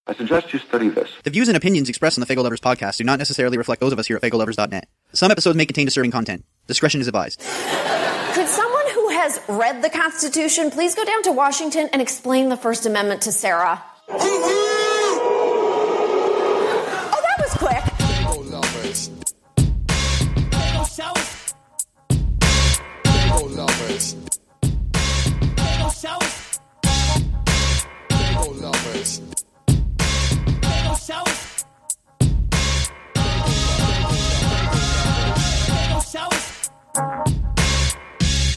I suggest you study this. The views and opinions expressed on the Faygoluvers Podcast do not necessarily reflect those of us here at Faygoluvers.net. Some episodes may contain disturbing content. Discretion is advised. Could someone who has read the Constitution please go down to Washington and explain the First Amendment to Sarah? Oh, that was quick. Faygoluvers. Faygoluvers. Faygoluvers.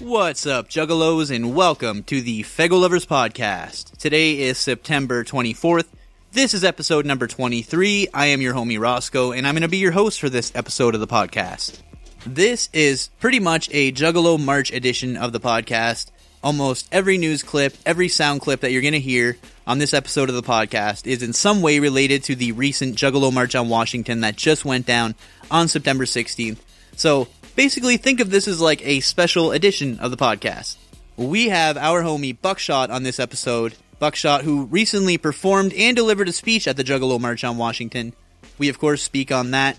What's up, Juggalos, and welcome to the Faygoluvers Podcast. Today is September 24th. This is episode number 23. I am your homie Roscoe, and I'm going to be your host for this episode of the podcast. This is pretty much a Juggalo March edition of the podcast. Almost every news clip, every sound clip that you're going to hear on this episode of the podcast is in some way related to the recent Juggalo March on Washington that just went down on September 16th. So, basically, think of this as like a special edition of the podcast. We have our homie Bukshot on this episode. Bukshot, who recently performed and delivered a speech at the Juggalo March on Washington. We, of course, speak on that.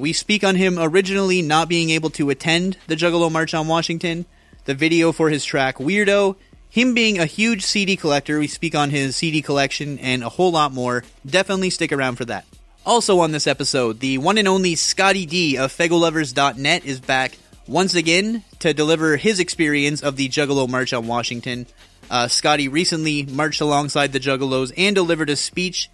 We speak on him originally not being able to attend the Juggalo March on Washington, the video for his track Weirdo, him being a huge CD collector. We speak on his CD collection and a whole lot more. Definitely stick around for that. Also on this episode, the one and only Scottie D of Faygoluvers.net is back once again to deliver his experience of the Juggalo March on Washington. Scottie recently marched alongside the Juggalos and delivered a speech.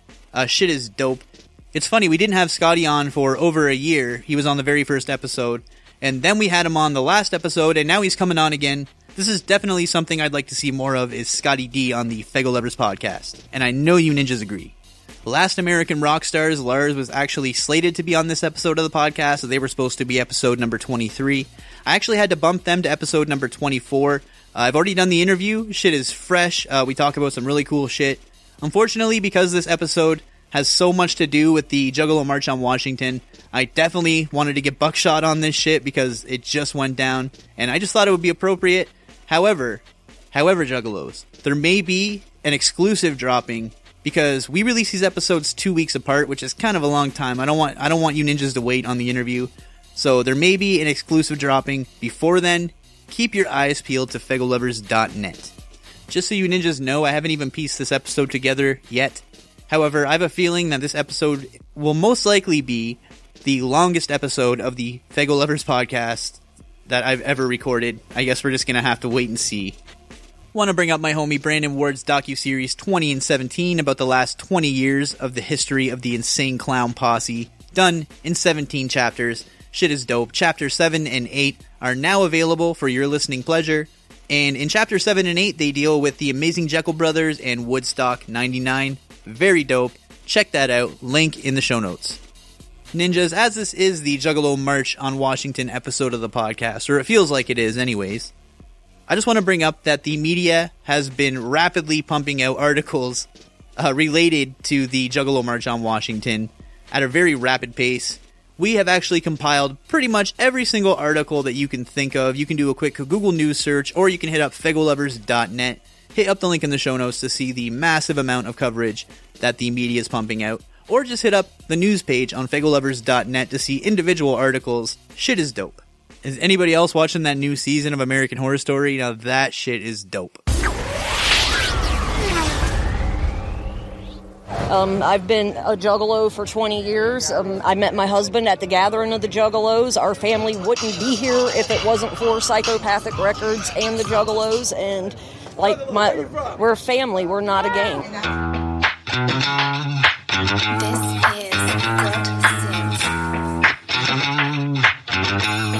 Shit is dope. It's funny, we didn't have Scottie on for over a year. He was on the very first episode, and then we had him on the last episode, and now he's coming on again. This is definitely something I'd like to see more of, is Scottie D on the Faygoluvers Podcast, and I know you ninjas agree. Last American Rock Stars, Lars, was actually slated to be on this episode of the podcast, so they were supposed to be episode number 23. I actually had to bump them to episode number 24. I've already done the interview. Shit is fresh. We talk about some really cool shit. Unfortunately, because this episode has so much to do with the Juggalo March on Washington, I definitely wanted to get Bukshot on this shit because it just went down, and I just thought it would be appropriate. However, Juggalos, there may be an exclusive dropping because we release these episodes 2 weeks apart, which is kind of a long time. I don't want you ninjas to wait on the interview. So there may be an exclusive dropping before then. Keep your eyes peeled to Faygoluvers.net. Just so you ninjas know, I haven't even pieced this episode together yet. However, I have a feeling that this episode will most likely be the longest episode of the Faygoluvers Podcast that I've ever recorded. I guess we're just going to have to wait and see. Want to bring up my homie Brandon Ward's docuseries 20 and 17 about the last 20 years of the history of the Insane Clown Posse, done in 17 chapters. Shit is dope. Chapters 7 and 8 are now available for your listening pleasure, and in Chapter 7 and 8 they deal with the Amazing Jekyll Brothers and Woodstock 99. Very dope. Check that out. Link in the show notes. Ninjas, as this is the Juggalo March on Washington episode of the podcast, or it feels like it is anyways, I just want to bring up that the media has been rapidly pumping out articles related to the Juggalo March on Washington at a very rapid pace. We have actually compiled pretty much every single article that you can think of. You can do a quick Google News search, or you can hit up Faygoluvers.net. Hit up the link in the show notes to see the massive amount of coverage that the media is pumping out. Or just hit up the news page on Faygoluvers.net to see individual articles. Shit is dope. Is anybody else watching that new season of American Horror Story? Now that shit is dope. I've been a Juggalo for 20 years. I met my husband at the gathering of the Juggalos. Our family wouldn't be here if it wasn't for Psychopathic Records and the Juggalos. And we're a family. We're not a gang.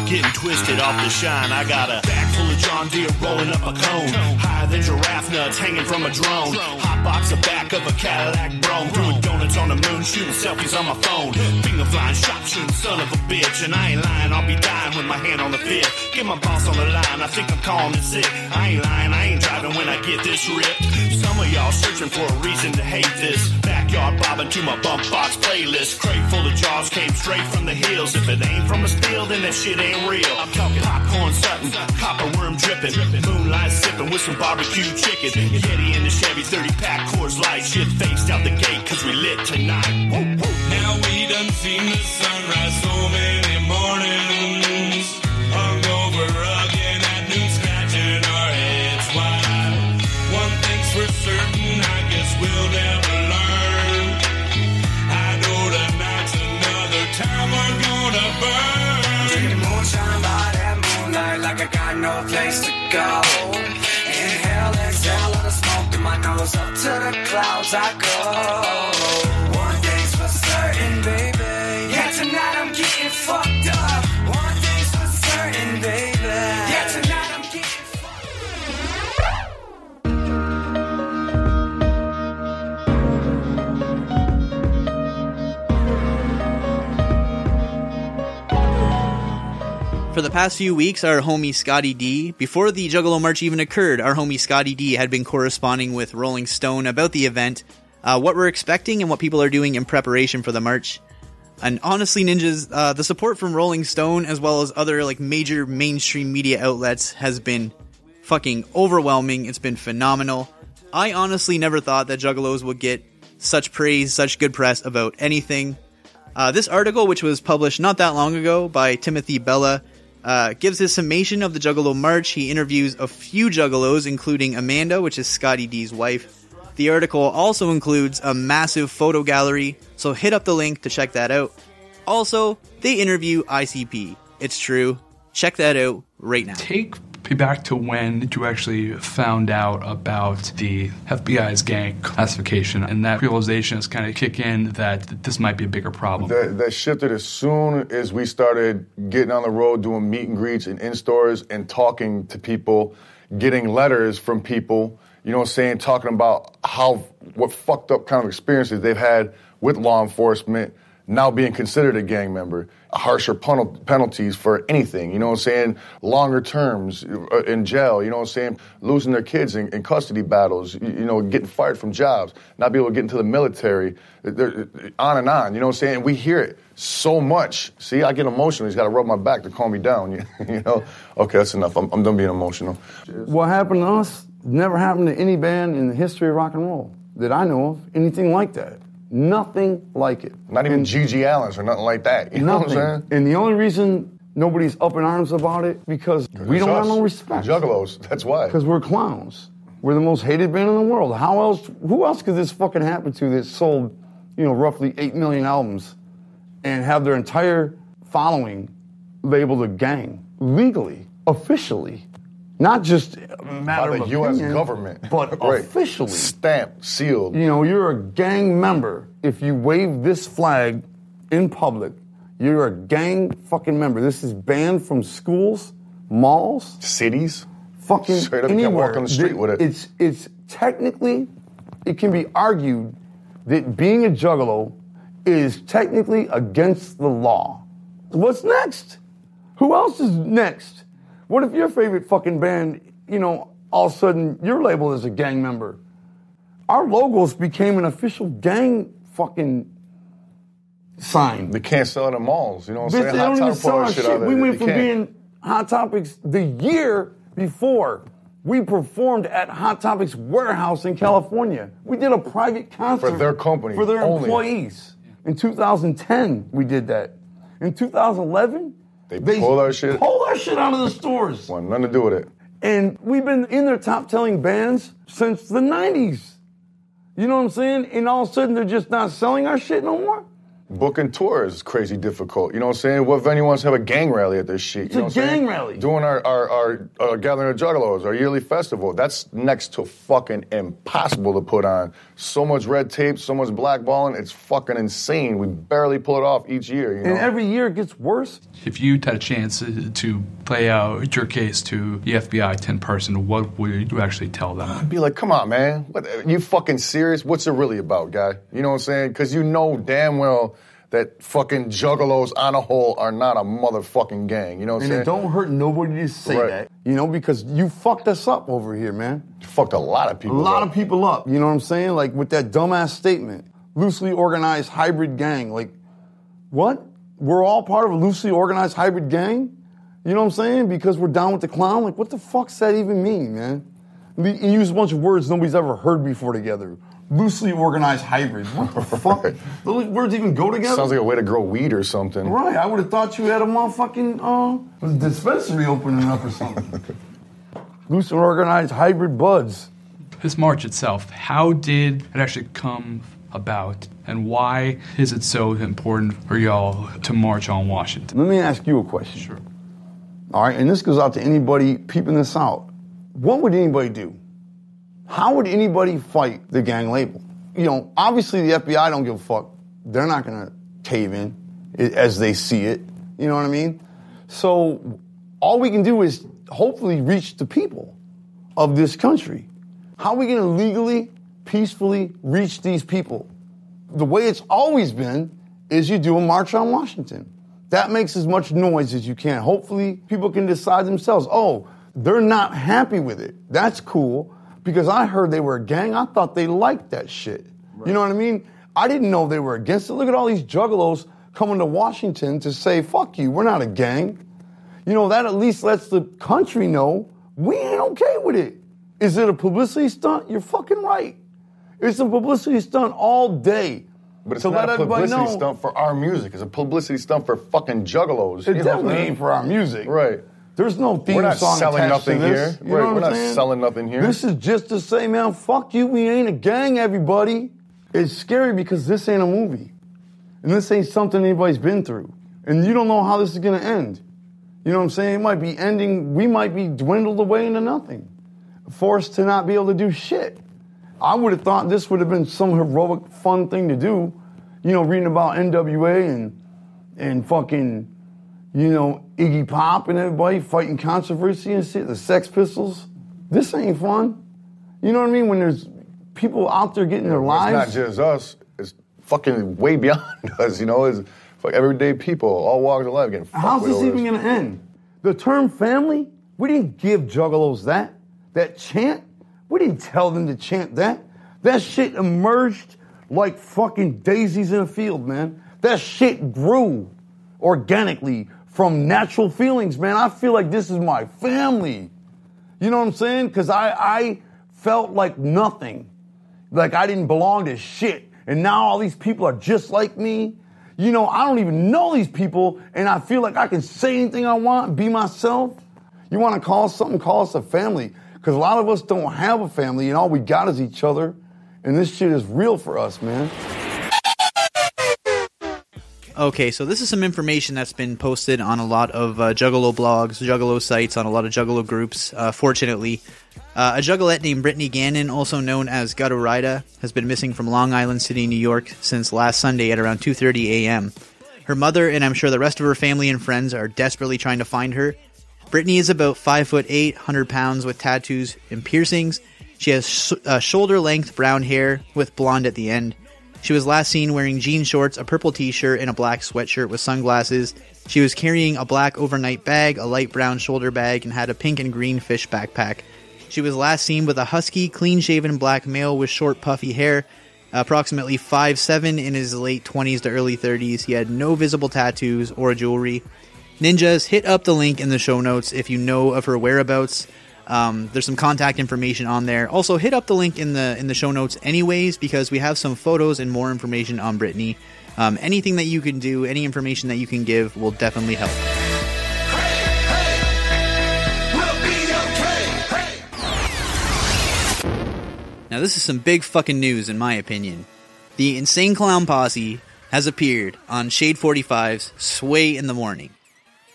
Getting twisted off the shine. I got a bag full of John Deere rolling up a cone. Higher than giraffe nuts hanging from a drone. Hot box the back of a Cadillac Brougham. Doing donuts on the moon, shooting selfies on my phone. Finger flying, shot shooting son of a bitch. And I ain't lying, I'll be dying with my hand on the fifth. Get my boss on the line, I think I'm calling it sick. I ain't lying, I ain't driving when I get this ripped. Some of y'all searching for a reason to hate this. Backyard bobbing dropping to my bump box playlist. Crate full of jaws came straight from the hills. If it ain't from a steel, then that shit ain't real. I'm talking popcorn Sutton, copper worm dripping, moonlight sipping with some barbecue chicken. Yeti in the Chevy 30-pack Coors Light. Shit faced out the gate cause we lit tonight. Woo, woo. Now we done seen the sunrise so many mornings. Hungover again at noon, scratching our heads wide. One thing's for certain, I guess we'll never learn. I know tonight's another time we're gonna burn. Drinking moonshine by that moonlight like I got no place to go. Inhale, exhale, let the smoke through my nose. Up to the clouds I go. One thing's for certain, baby. Yeah, tonight I'm getting fucked up. One thing's for certain, baby. Yeah, tonight I'm getting For the past few weeks, our homie Scottie D, before the Juggalo March even occurred, our homie Scottie D had been corresponding with Rolling Stone about the event, what we're expecting and what people are doing in preparation for the march. And honestly, ninjas, the support from Rolling Stone as well as other like major mainstream media outlets has been fucking overwhelming. It's been phenomenal. I honestly never thought that Juggalos would get such praise, such good press about anything. This article, which was published not that long ago by Timothy Bella, gives his summation of the Juggalo March. He interviews a few Juggalos, including Amanda, which is Scottie D's wife. The article also includes a massive photo gallery, so hit up the link to check that out. Also, they interview ICP. It's true. Check that out right now. Take me back to when you actually found out about the FBI's gang classification, and that realization has kind of kicked in that this might be a bigger problem. That shifted as soon as we started getting on the road, doing meet and greets and in-stores and talking to people, getting letters from people, you know what I'm saying, talking about what fucked up kind of experiences they've had with law enforcement, now being considered a gang member, harsher penalties for anything, you know what I'm saying, longer terms in jail, you know what I'm saying, losing their kids in custody battles, you know, getting fired from jobs, not being able to get into the military, on and on, you know what I'm saying, we hear it so much. See, I get emotional, he's got to rub my back to calm me down, you know, okay, that's enough, I'm done being emotional. What happened to us never happened to any band in the history of rock and roll that I know of, anything like that. Nothing like it. Not even G.G. Allen's or nothing like that. You know what I'm saying? And the only reason nobody's up in arms about it, because we don't have no respect. Juggalos, that's why. Because we're clowns. We're the most hated band in the world. Who else could this fucking happen to that sold, you know, roughly 8 million albums and have their entire following labeled a gang? Legally, officially. Not just a matter by the of U.S. opinion, government. but right. Officially. Stamped, sealed. You know, you're a gang member. If you wave this flag in public, you're a gang fucking member. This is banned from schools, malls, cities, fucking straight up, anywhere. You can't walk on the street with it. It's technically, it can be argued that being a juggalo is technically against the law. What's next? Who else is next? What if your favorite fucking band, you know, all of a sudden you're labeled as a gang member? Our logos became an official gang fucking sign. They can't sell it in malls, you know what I'm Bitch, saying? they don't even sell our shit. We went from being Hot Topics the year before. We performed at Hot Topics warehouse in California. We did a private concert. For their company. For their only. employees. In 2010, we did that. In 2011... They pulled our shit? Pulled our shit out of the stores. Well, nothing to do with it. And we've been in their top-selling bands since the 90s. You know what I'm saying? And all of a sudden, they're just not selling our shit no more? Booking tours is crazy difficult. You know what I'm saying? What venue wants to have a gang rally at their shit? It's you know a what I'm gang saying? rally. Doing our Gathering of Juggalos, our yearly festival. That's next to fucking impossible to put on. So much red tape, so much blackballing. It's fucking insane. We barely pull it off each year. You know? And every year it gets worse. If you had a chance to play out your case to the FBI 10-person, what would you actually tell them? I'd be like, come on, man. What, you fucking serious? What's it really about, guy? You know what I'm saying? Because you know damn well that fucking juggalos on a whole are not a motherfucking gang. You know what I'm saying? And it don't hurt nobody to say that. You know, because you fucked us up over here, man. You fucked a lot of people up. A lot of people up. You know what I'm saying? Like with that dumbass statement. loosely organized hybrid gang. Like, what? We're all part of a loosely organized hybrid gang? You know what I'm saying? Because we're down with the clown? Like, what the fuck's that even mean, man? You use a bunch of words nobody's ever heard before together. Loosely organized hybrid. What the fuck? Those words even go together? Sounds like a way to grow weed or something. Right. I would have thought you had a motherfucking dispensary opening up or something. Loosely organized hybrid buds. This march itself, how did it actually come about? And why is it so important for y'all to march on Washington? Let me ask you a question. Sure. All right, and this goes out to anybody peeping this out. What would anybody do? How would anybody fight the gang label? You know, obviously the FBI don't give a fuck. They're not going to cave in as they see it. You know what I mean? So all we can do is hopefully reach the people of this country. How are we going to legally, peacefully reach these people? The way it's always been is you do a march on Washington. That makes as much noise as you can. Hopefully people can decide themselves, oh, they're not happy with it. That's cool. Because I heard they were a gang. I thought they liked that shit. Right. You know what I mean? I didn't know they were against it. Look at all these juggalos coming to Washington to say, fuck you, we're not a gang. You know, that at least lets the country know we ain't okay with it. Is it a publicity stunt? You're fucking right. It's a publicity stunt all day. But it's not a publicity stunt for our music. It's a publicity stunt for fucking juggalos. It definitely ain't for our music. Right. There's no theme song attached to this. We're not selling nothing here. This is just to say, man, fuck you, we ain't a gang, everybody. It's scary because this ain't a movie. And this ain't something anybody's been through. And you don't know how this is going to end. You know what I'm saying? It might be ending, we might be dwindled away into nothing. Forced to not be able to do shit. I would have thought this would have been some heroic, fun thing to do. You know, reading about NWA and fucking, you know, Iggy Pop and everybody fighting controversy and shit, the Sex Pistols. This ain't fun. You know what I mean? When there's people out there getting their lives. It's not just us. It's fucking way beyond us, you know? It's like everyday people, all walks of life getting fucked with. How's this even going to end? The term family, we didn't give juggalos that. That chant, we didn't tell them to chant that. That shit emerged like fucking daisies in a field, man. That shit grew organically from natural feelings, man. I feel like this is my family. You know what I'm saying? Because I felt like nothing. Like I didn't belong to shit. And now all these people are just like me. You know, I don't even know these people, and I feel like I can say anything I want, be myself. You want to call us something, call us a family. Because a lot of us don't have a family, and all we got is each other. And this shit is real for us, man. Okay, so this is some information that's been posted on a lot of Juggalo blogs, Juggalo sites, on a lot of Juggalo groups, fortunately. A Juggalette named Brittany Gannon, also known as Gatorida, has been missing from Long Island City, New York, since last Sunday at around 2:30 a.m. Her mother, and I'm sure the rest of her family and friends, are desperately trying to find her. Brittany is about 5'8", 100 pounds, with tattoos and piercings. She has shoulder-length brown hair with blonde at the end. She was last seen wearing jean shorts, a purple t-shirt, and a black sweatshirt with sunglasses. She was carrying a black overnight bag, a light brown shoulder bag, and had a pink and green fish backpack. She was last seen with a husky, clean-shaven black male with short, puffy hair, approximately 5'7", in his late 20s to early 30s. He had no visible tattoos or jewelry. Ninjas, hit up the link in the show notes if you know of her whereabouts. There's some contact information on there. Also, hit up the link in the show notes anyways, because we have some photos and more information on Brittany. Anything that you can do, any information that you can give will definitely help. Now, this is some big fucking news, in my opinion. The Insane Clown Posse has appeared on Shade 45's Sway in the Morning.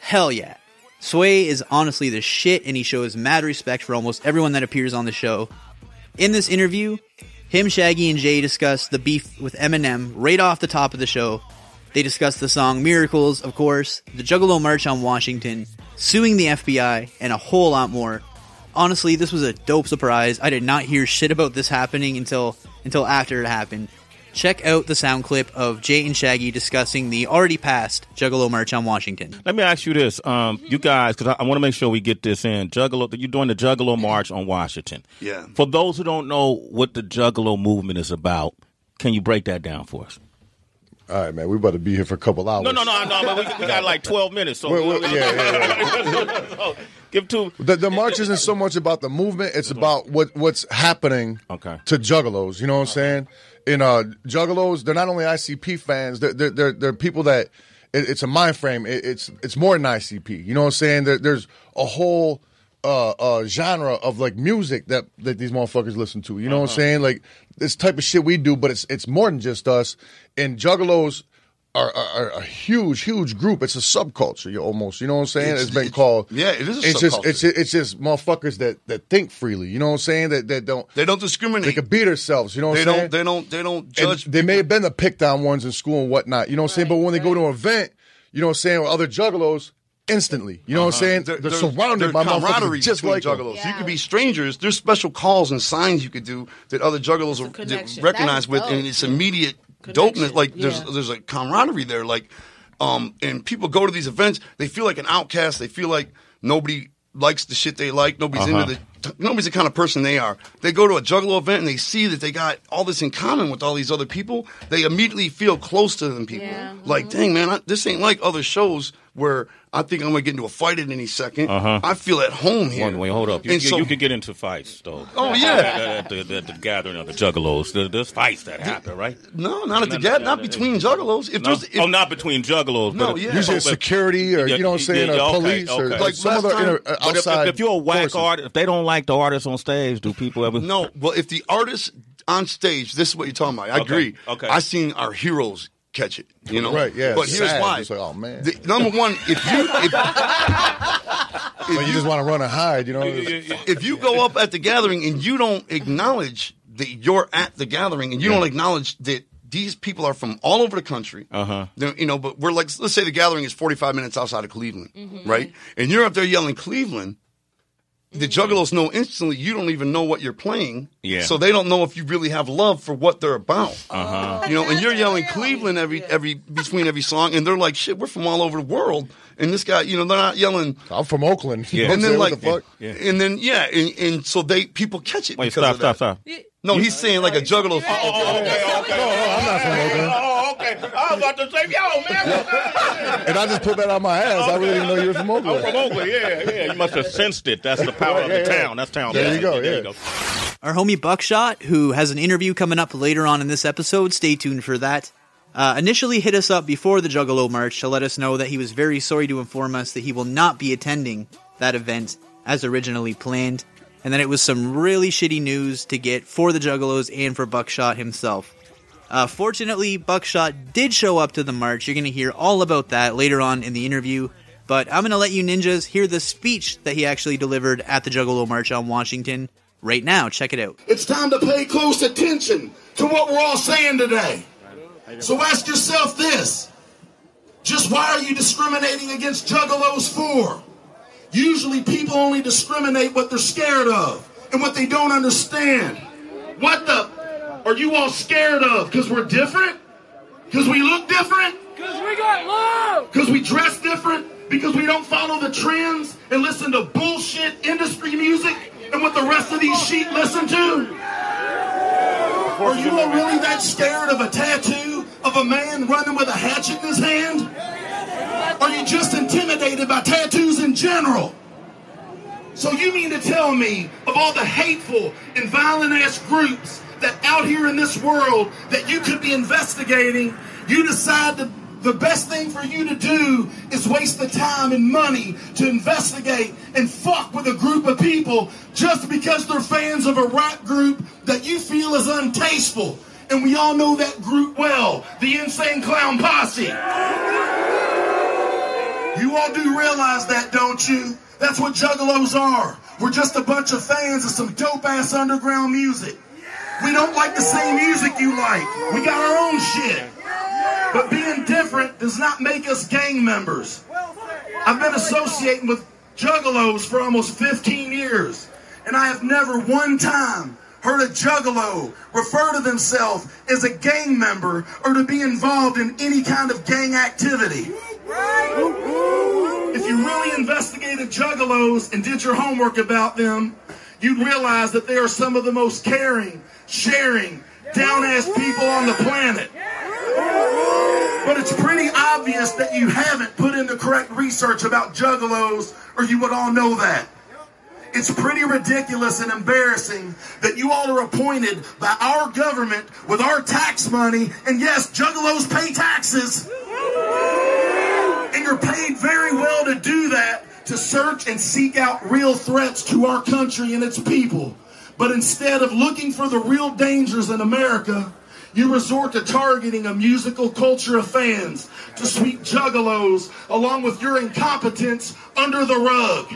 Hell yeah. Sway is honestly the shit, and he shows mad respect for almost everyone that appears on the show. In this interview, him, Shaggy, and Jay discuss the beef with Eminem right off the top of the show. They discuss the song Miracles, of course, the Juggalo March on Washington, suing the FBI, and a whole lot more. Honestly, this was a dope surprise. I did not hear shit about this happening until after it happened. Check out the sound clip of Jay and Shaggy discussing the already passed Juggalo March on Washington. Let me ask you this, you guys, because I want to make sure we get this in. You're doing the Juggalo March on Washington. Yeah. For those who don't know what the Juggalo movement is about, Can you break that down for us? All right, man. We about to be here for a couple hours. No. But we got like 12 minutes. So yeah. Give two. The march isn't so much about the movement; it's about what's happening to Juggalos. You know what I'm saying? In Juggalos, they're not only ICP fans; they're people that it's a mind frame. It's more than ICP. You know what I'm saying? There's a whole genre of like music that these motherfuckers listen to. You know what I'm saying? Like this type of shit we do, but it's more than just us. And Juggalos are a huge group. It's a subculture, almost. You know what I'm saying? It's been called. Yeah, it is a subculture. It's just motherfuckers that think freely. You know what I'm saying? That don't discriminate. They can beat themselves. You know what I'm saying? They don't judge. And they may have been the picked on ones in school and whatnot. You know what I'm saying? But when they go to an event, you know what I'm saying, with other Juggalos, instantly. You know what I'm saying? They're surrounded by motherfuckers just like Juggalos. Yeah. You could be strangers. There's special calls and signs you could do that other Juggalos are recognized with, and it's immediate dopeness. Like there's a camaraderie there. Like, and people go to these events, they feel like an outcast. They feel like nobody likes the shit they like. Nobody's nobody's the kind of person they are. They go to a Juggalo event and they see that they got all this in common with all these other people. They immediately feel close to them people. Yeah. Like, dang, man, this ain't like other shows where I think I'm going to get into a fight at any second. I feel at home here. Wait, hold up. You could get into fights, though. Oh, yeah. At the gathering of the Juggalos. There's fights that happen, right? No, not at the gathering. Not between Juggalos. Not between Juggalos. No, but usually security or, you know what I'm saying, or police or like some other outside. If you're a whack artist, if they don't like the artist on stage, do people ever? No. Well, if the artist on stage, this is what you're talking about. I agree. Okay. I seen our heroes catch it, you know? Right, yeah. But here's why. It's like, oh, man. Number one, if you just want to run and hide, you know? If you go up at the gathering and you don't acknowledge that you're at the gathering and you don't acknowledge that these people are from all over the country, you know, but we're like, let's say the gathering is 45 minutes outside of Cleveland, right? And you're up there yelling Cleveland. The Juggalos know instantly you don't even know what you're playing, so they don't know if you really have love for what they're about. You know, and you're yelling Cleveland between every song, and they're like, "Shit, we're from all over the world." And this guy, you know, they're not yelling. I'm from Oakland. Yeah. And then what the fuck? And then and so people catch it. Wait, because stop. No, he's saying like a Juggalo. Okay. I'm not from Oakland. Okay. I was about to say, yo, man. And I just put that on my ass. I really didn't know you were from Oakland. I'm from Oakland, yeah. You must have sensed it. That's the power of the town. That's town. There you go, Our homie Bukshot, who has an interview coming up later on in this episode, stay tuned for that, initially hit us up before the Juggalo March to let us know that he was very sorry to inform us that he will not be attending that event as originally planned, and that it was some really shitty news to get for the Juggalos and for Bukshot himself. Fortunately, Bukshot did show up to the march. You're going to hear all about that later on in the interview, but I'm going to let you ninjas hear the speech that he actually delivered at the Juggalo March on Washington right now. Check it out. It's time to pay close attention to what we're all saying today. So ask yourself this. Just why are you discriminating against Juggalos for? Usually people only discriminate what they're scared of and what they don't understand. What the... Are you all scared of? Because we're different? Because we look different? Because we got love! Because we dress different? Because we don't follow the trends and listen to bullshit industry music and what the rest of these sheep listen to? Are you all really that scared of a tattoo of a man running with a hatchet in his hand? Are you just intimidated by tattoos in general? So you mean to tell me, of all the hateful and violent-ass groups that out here in this world that you could be investigating, you decide that the best thing for you to do is waste the time and money to investigate and fuck with a group of people just because they're fans of a rap group that you feel is untasteful. And we all know that group well, the Insane Clown Posse. You all do realize that, don't you? That's what Juggalos are. We're just a bunch of fans of some dope-ass underground music. We don't like the same music you like. We got our own shit. But being different does not make us gang members. I've been associating with Juggalos for almost 15 years, and I have never one time heard a Juggalo refer to themselves as a gang member or to be involved in any kind of gang activity. If you really investigated Juggalos and did your homework about them, you'd realize that they are some of the most caring, sharing, down-ass people on the planet. But it's pretty obvious that you haven't put in the correct research about juggalos, or you would all know that. It's pretty ridiculous and embarrassing that you all are appointed by our government with our tax money, and yes, juggalos pay taxes. And you're paid very well to do that, to search and seek out real threats to our country and its people. But instead of looking for the real dangers in America, you resort to targeting a musical culture of fans to sweep juggalos along with your incompetence under the rug.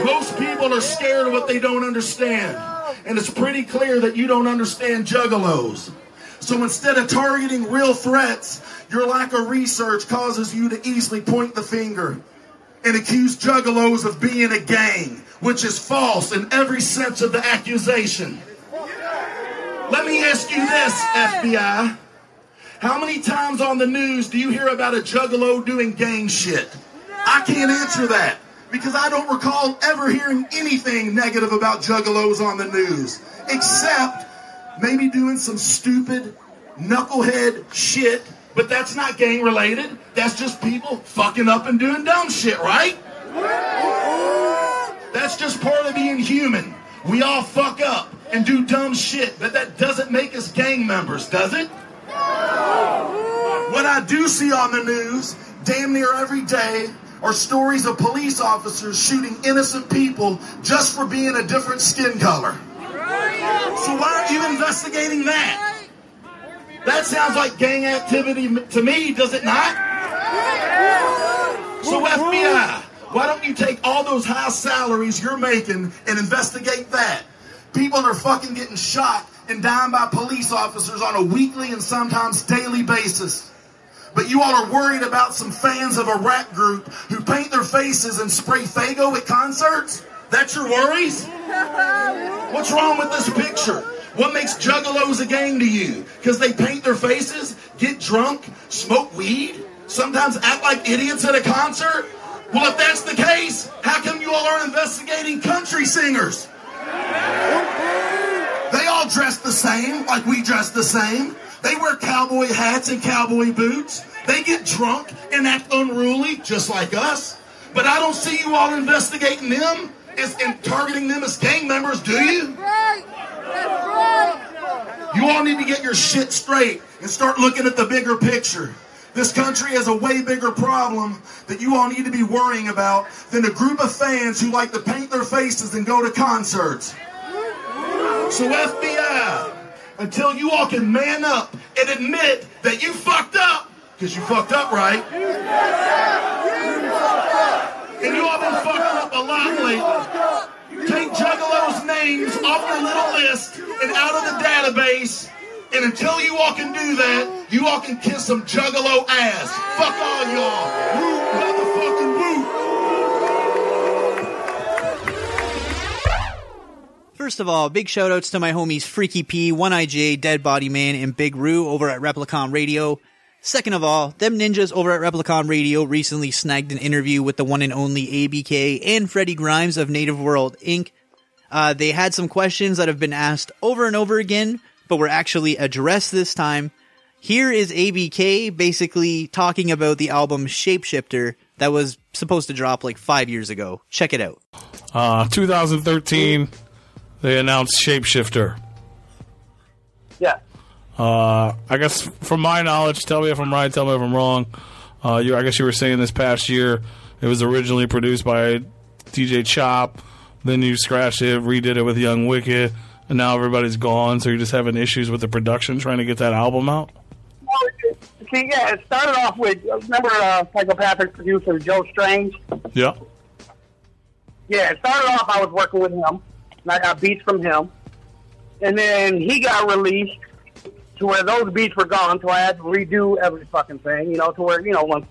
Most people are scared of what they don't understand, and it's pretty clear that you don't understand juggalos. So instead of targeting real threats, your lack of research causes you to easily point the finger and accuse juggalos of being a gang, which is false in every sense of the accusation. Let me ask you this, FBI. How many times on the news do you hear about a juggalo doing gang shit? I can't answer that, because I don't recall ever hearing anything negative about juggalos on the news, except maybe doing some stupid knucklehead shit, but that's not gang related. That's just people fucking up and doing dumb shit, right? That's just part of being human. We all fuck up and do dumb shit, but that doesn't make us gang members, does it? What I do see on the news damn near every day are stories of police officers shooting innocent people just for being a different skin color. So why aren't you investigating that? That sounds like gang activity to me, does it not? So FBI, why don't you take all those high salaries you're making and investigate that? People are fucking getting shot and dying by police officers on a weekly and sometimes daily basis. But you all are worried about some fans of a rap group who paint their faces and spray Faygo at concerts? That's your worries? What's wrong with this picture? What makes juggalos a gang to you? Because they paint their faces, get drunk, smoke weed, sometimes act like idiots at a concert? Well, if that's the case, how come you all aren't investigating country singers? They all dress the same, like we dress the same. They wear cowboy hats and cowboy boots. They get drunk and act unruly, just like us. But I don't see you all investigating them and targeting them as gang members, do you? You all need to get your shit straight and start looking at the bigger picture. This country has a way bigger problem that you all need to be worrying about than a group of fans who like to paint their faces and go to concerts. So FBI, until you all can man up and admit that you fucked up, because you fucked up, right? And you all been fucking up a lot lately. Take juggalos' names off your little list and out of the database. And until you all can do that, you all can kiss some juggalo ass. Fuck all y'all. Woo, motherfucking woo. First of all, big shout outs to my homies Freaky P, One-Eye J, Dead Body Man, and Big Roo over at Replicon Radio. Second of all, them ninjas over at Replicon Radio recently snagged an interview with the one and only ABK and Freddie Grimes of Native World Inc. They had some questions that have been asked over and over again, but were actually addressed this time. Here is ABK basically talking about the album Shapeshifter that was supposed to drop like 5 years ago. Check it out. 2013, they announced Shapeshifter. Yeah. I guess from my knowledge, tell me if I'm right, tell me if I'm wrong. I guess you were saying this past year it was originally produced by DJ Chop, then you scratched it, redid it with Young Wicked, and now everybody's gone, so you're just having issues with the production trying to get that album out? See, yeah, it started off with, remember Psychopathic producer Joe Strange? Yeah. Yeah, it started off, I was working with him, and I got beats from him. And then he got released to where those beats were gone, so I had to redo every fucking thing, to where, once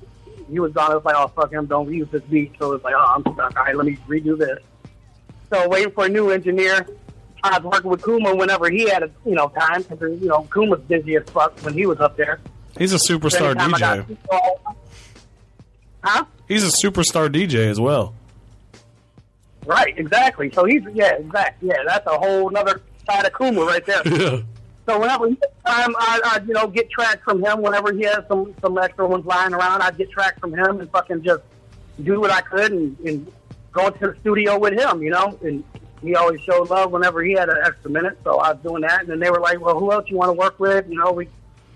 he was gone, it was like, oh, fuck him, don't use this beat. So it's like, oh, I'm stuck. All right, let me redo this. So waiting for a new engineer. I was working with Kuma whenever he had, time, because, Kuma's busy as fuck when he was up there. He's a superstar DJ. Huh? He's a superstar DJ as well. Right, exactly. So that's a whole nother side of Kuma right there. Yeah. So whenever I get tracks from him, whenever he has some extra ones lying around, I'd get tracks from him and fucking just do what I could and go to the studio with him, and he always showed love whenever he had an extra minute, so I was doing that. And then they were like, well, who else you want to work with?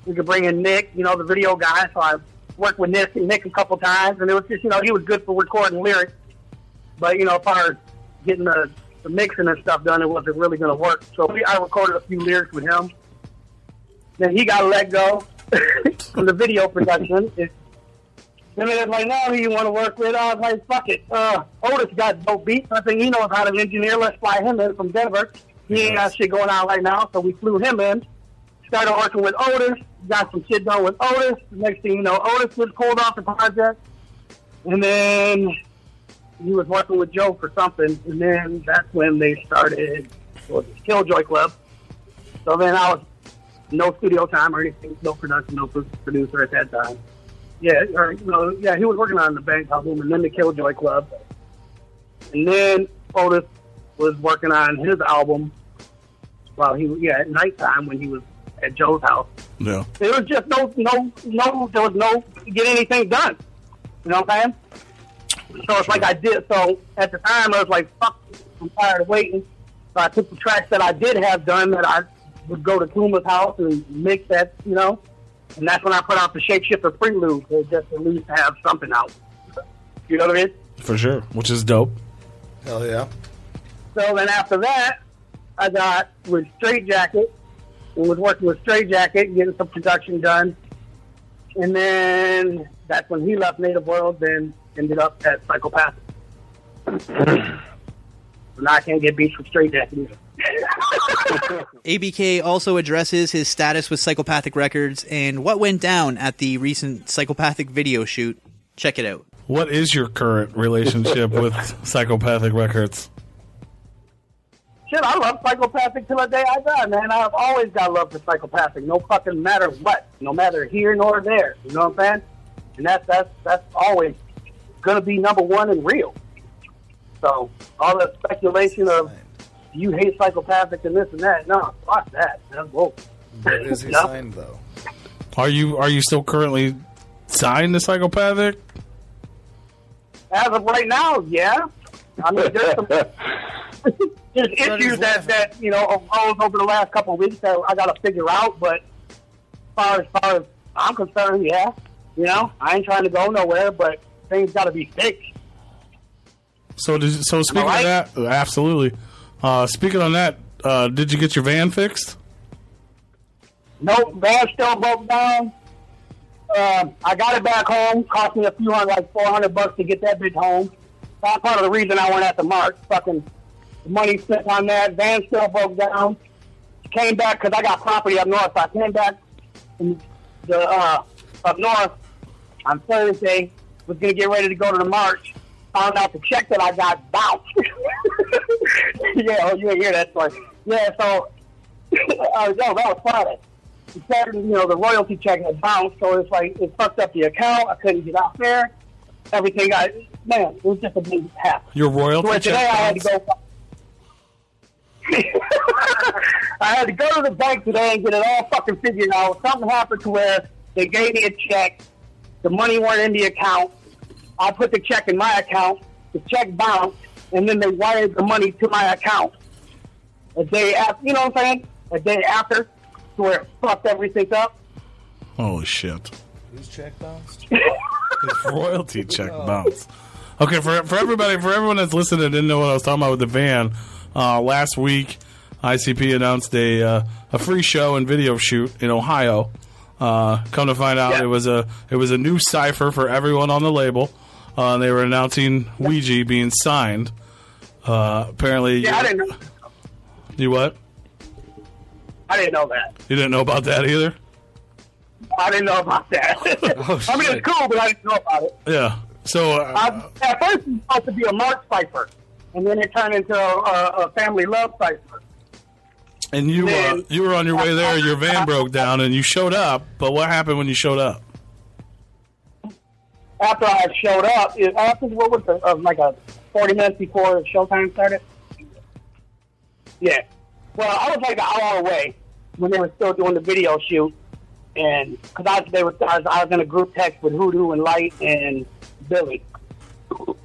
We could bring in Nick, the video guy. So I worked with Nick a couple times, and it was just, he was good for recording lyrics. But, as far as getting the mixing and stuff done, it wasn't really going to work. So I recorded a few lyrics with him. Then he got let go from the video production. Then they was like, no, who you want to work with? I was like, fuck it. Otis got dope beats. I think he knows how to engineer. Let's fly him in from Denver. He ain't got shit going on right now, so we flew him in. Started working with Otis. Got some shit done with Otis. Next thing you know, Otis was pulled off the project. And then he was working with Joe for something. And then that's when they started Killjoy Club. So then I was no studio time or anything, no production, no producer at that time. Yeah, he was working on the Bank album and then the Killjoy Club. And then Otis was working on his album while at nighttime when he was at Joe's house. Yeah. There was just there was no get anything done. You know what I'm saying? So it's like I did. So at the time I was like, fuck, I'm tired of waiting. So I took the tracks that I did have done that I would go to Kuma's house and mix that, and that's when I put out the Shapeshifter Prelude, to just at least have something out. You know what I mean? For sure, which is dope. Hell yeah. So then after that, I got with Straight Jacket, and was working with Straight Jacket, getting some production done. And then that's when he left Native World, then ended up at Psychopathic. So now I can't get beats from Straight Jacket either. ABK also addresses his status with Psychopathic Records and what went down at the recent Psychopathic video shoot. Check it out. What is your current relationship with Psychopathic Records? Shit, I love Psychopathic till the day I die, man. I've always got love for Psychopathic, no fucking matter what, no matter here nor there. You know what I'm saying? And that's always gonna be number one and real. So all the speculation of you hate Psychopathic and this and that, no, fuck that. That's woke. Where is he signed though? Are you still currently signed to Psychopathic? As of right now, yeah. I mean, there's some there's issues that arose over the last couple of weeks that I got to figure out. But as far as I'm concerned, yeah, I ain't trying to go nowhere, but things got to be fixed. So speaking of that, absolutely. Speaking on that, did you get your van fixed? Nope, van still broke down. I got it back home. Cost me a few hundred, like $400 to get that bitch home. That's part of the reason I went at the March. Fucking money spent on that. Van still broke down. Came back because I got property up north. So I came back from up north on Thursday. Was gonna get ready to go to the March. Found out the check that I got bounced. Yeah, you ain't hear that story. Yeah, so that was Friday. Saturday, the royalty check had bounced, so it's like it fucked up the account. I couldn't get out there. Everything it was just a big hassle. Your royalty so check today bounced? I had to go. I had to go to the bank today and get it all fucking figured out. Something happened to where they gave me a check. The money weren't in the account. I put the check in my account. The check bounced, and then they wired the money to my account. A day after, you know what I'm saying? A day after, to where it fucked everything up. Holy shit. Whose check bounced? His royalty check bounced. Okay, for everyone that's listening and didn't know what I was talking about with the van, last week ICP announced a free show and video shoot in Ohio. Come to find out, it was a new cipher for everyone on the label. They were announcing Ouija being signed. Apparently, I didn't know. You what? I didn't know that. You didn't know about that either? I didn't know about that. I mean, it's cool, but I didn't know about it. Yeah. So at first, it was supposed to be a March cipher, and then it turned into a family love cipher. And you were on your way there. Your van broke down, and you showed up. But what happened when you showed up? After I showed up, what was it? Like 40 minutes before the showtime started. Yeah. Well, I was like an hour away. when they were still doing the video shoot, and because I was in a group text with Hoodoo and Light and Billy,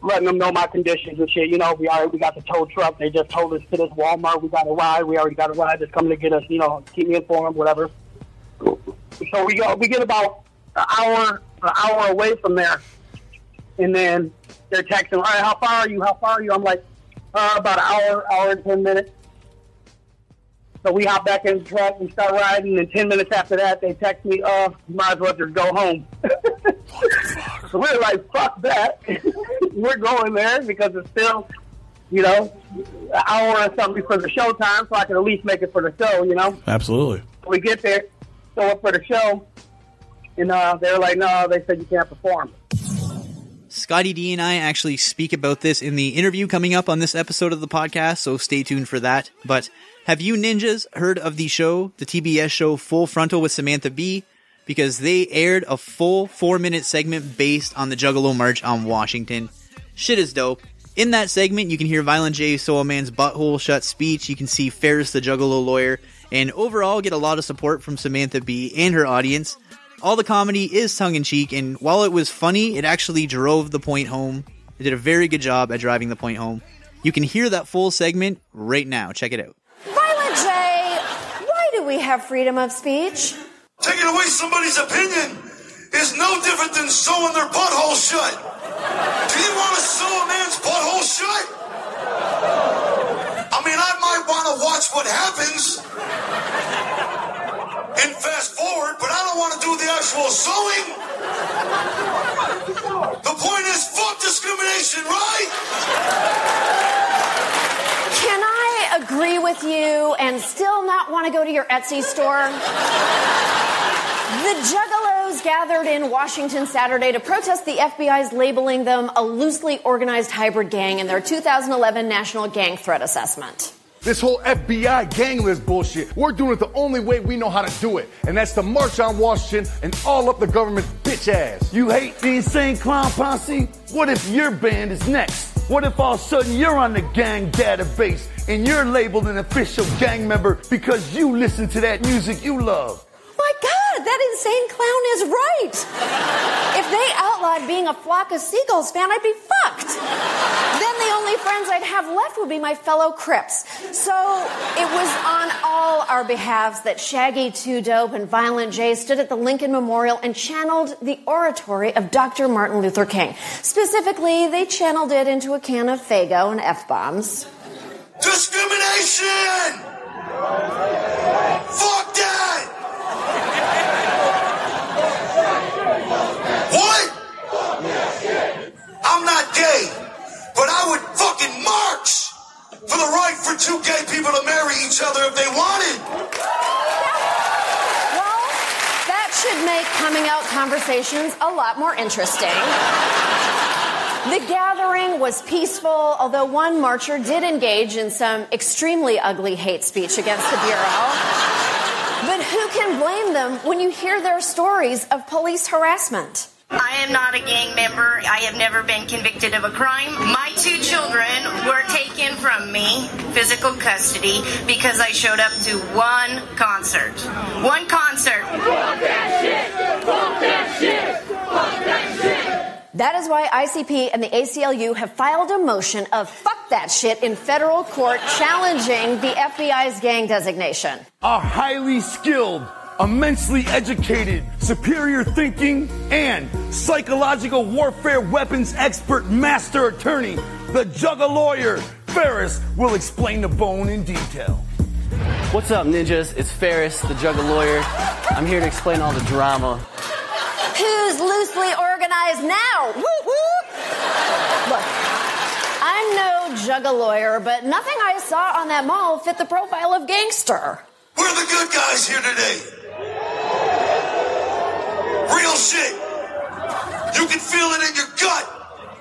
letting them know my conditions and shit. You know, we got the tow truck. They just told us to this Walmart. We got a ride. We already got a ride that's coming to get us. You know, keep me informed, whatever. So we get about an hour away from there, and then they're texting, all right, how far are you? I'm like, about an hour and 10 minutes. So we hop back in the truck, we start riding, and 10 minutes after that, they text me, you might as well just go home. So we're like, fuck that. We're going there because it's still, you know, an hour or something before the show time, so I can at least make it for the show, you know? Absolutely. So we get there, show up for the show, and they're like, no, they said you can't perform. Scottie D and I actually speak about this in the interview coming up on this episode of the podcast, so stay tuned for that. But have you ninjas heard of the show, the TBS show Full Frontal with Samantha Bee? Because they aired a full 4-minute segment based on the Juggalo March on Washington. Shit is dope. In that segment, you can hear Violent J sew a man's butthole shut speech, you can see Ferris the Juggalo lawyer, and overall get a lot of support from Samantha Bee and her audience. All the comedy is tongue-in-cheek, and while it was funny, it actually drove the point home. It did a very good job at driving the point home. You can hear that full segment right now. Check it out. Violent J, why do we have freedom of speech? Taking away somebody's opinion is no different than sewing their butthole shut. Do you want to sew a man's butthole shut? I mean, I might want to watch what happens and fast forward, but I don't want to do the actual sewing. The point is, fuck discrimination, right? Can I agree with you and still not want to go to your Etsy store? The Juggalos gathered in Washington Saturday to protest the FBI's labeling them a loosely organized hybrid gang in their 2011 National Gang Threat Assessment. This whole FBI gang list bullshit, we're doing it the only way we know how to do it. And that's to march on Washington and all up the government's bitch ass. You hate the insane clown posse? What if your band is next? What if all of a sudden you're on the gang database and you're labeled an official gang member because you listen to that music you love? My God, that insane clown is right. If they outlawed being a Flock of Seagulls fan, I'd be fucked. Then the only friends I'd have left would be my fellow Crips. So it was on all our behalves that Shaggy 2 Dope and Violent J stood at the Lincoln Memorial and channeled the oratory of Dr. Martin Luther King. Specifically, they channeled it into a can of Faygo and F-bombs. Discrimination! Fuck that! What? I'm not gay, but I would fucking march for the right for two gay people to marry each other if they wanted. Well, that should make coming out conversations a lot more interesting. The gathering was peaceful, although one marcher did engage in some extremely ugly hate speech against the Bureau. But who can blame them when you hear their stories of police harassment? I am not a gang member. I have never been convicted of a crime. My 2 children were taken from me, physical custody, because I showed up to one concert. One concert. Fuck that shit! Fuck that shit! Fuck that shit! That is why ICP and the ACLU have filed a motion of fuck that shit in federal court challenging the FBI's gang designation. Our highly skilled, immensely educated, superior thinking, and psychological warfare weapons expert master attorney, the Juggalawyer, Ferris, will explain the bone in detail. What's up, ninjas? It's Ferris, the Juggalawyer. I'm here to explain all the drama. Who's loosely organized now? Woo woo! Look, I'm no Juggalawyer, but nothing I saw on that mall fit the profile of gangster. We're the good guys here today. Real shit. You can feel it in your gut.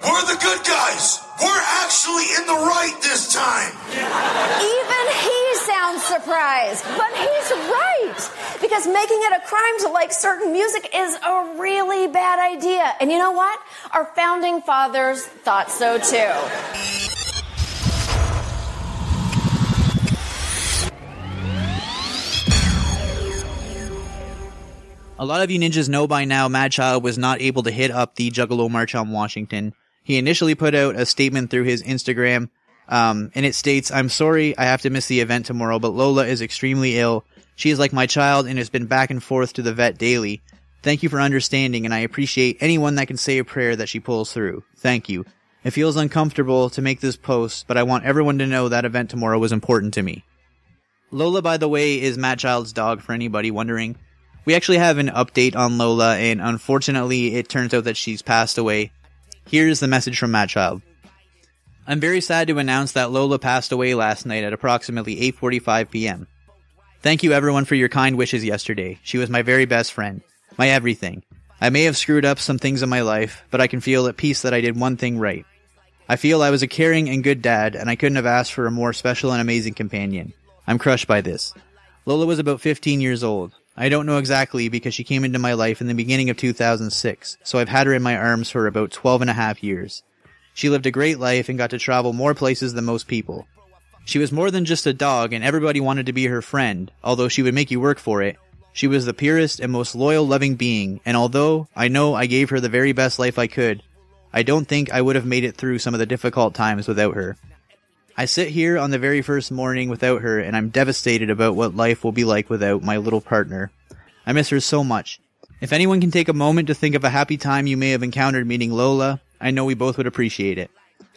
We're the good guys. We're actually in the right this time. Even he sounds surprised, but he's right. Because making it a crime to like certain music is a really bad idea. And you know what? Our founding fathers thought so too. A lot of you ninjas know by now Madchild was not able to hit up the Juggalo March on Washington. He initially put out a statement through his Instagram, and it states, "I'm sorry I have to miss the event tomorrow, but Lola is extremely ill. She is like my child and has been back and forth to the vet daily. Thank you for understanding, and I appreciate anyone that can say a prayer that she pulls through. Thank you. It feels uncomfortable to make this post, but I want everyone to know that event tomorrow was important to me." Lola, by the way, is Madchild's dog, for anybody wondering. We actually have an update on Lola, and unfortunately, it turns out that she's passed away. Here's the message from Madchild. "I'm very sad to announce that Lola passed away last night at approximately 8:45 p.m. Thank you everyone for your kind wishes yesterday. She was my very best friend, my everything. I may have screwed up some things in my life, but I can feel at peace that I did one thing right. I feel I was a caring and good dad, and I couldn't have asked for a more special and amazing companion. I'm crushed by this. Lola was about 15 years old. I don't know exactly because she came into my life in the beginning of 2006, so I've had her in my arms for about 12 and a half years. She lived a great life and got to travel more places than most people. She was more than just a dog, and everybody wanted to be her friend, although she would make you work for it. She was the purest and most loyal, loving being, and although I know I gave her the very best life I could, I don't think I would have made it through some of the difficult times without her. I sit here on the very first morning without her, and I'm devastated about what life will be like without my little partner. I miss her so much. If anyone can take a moment to think of a happy time you may have encountered meeting Lola, I know we both would appreciate it.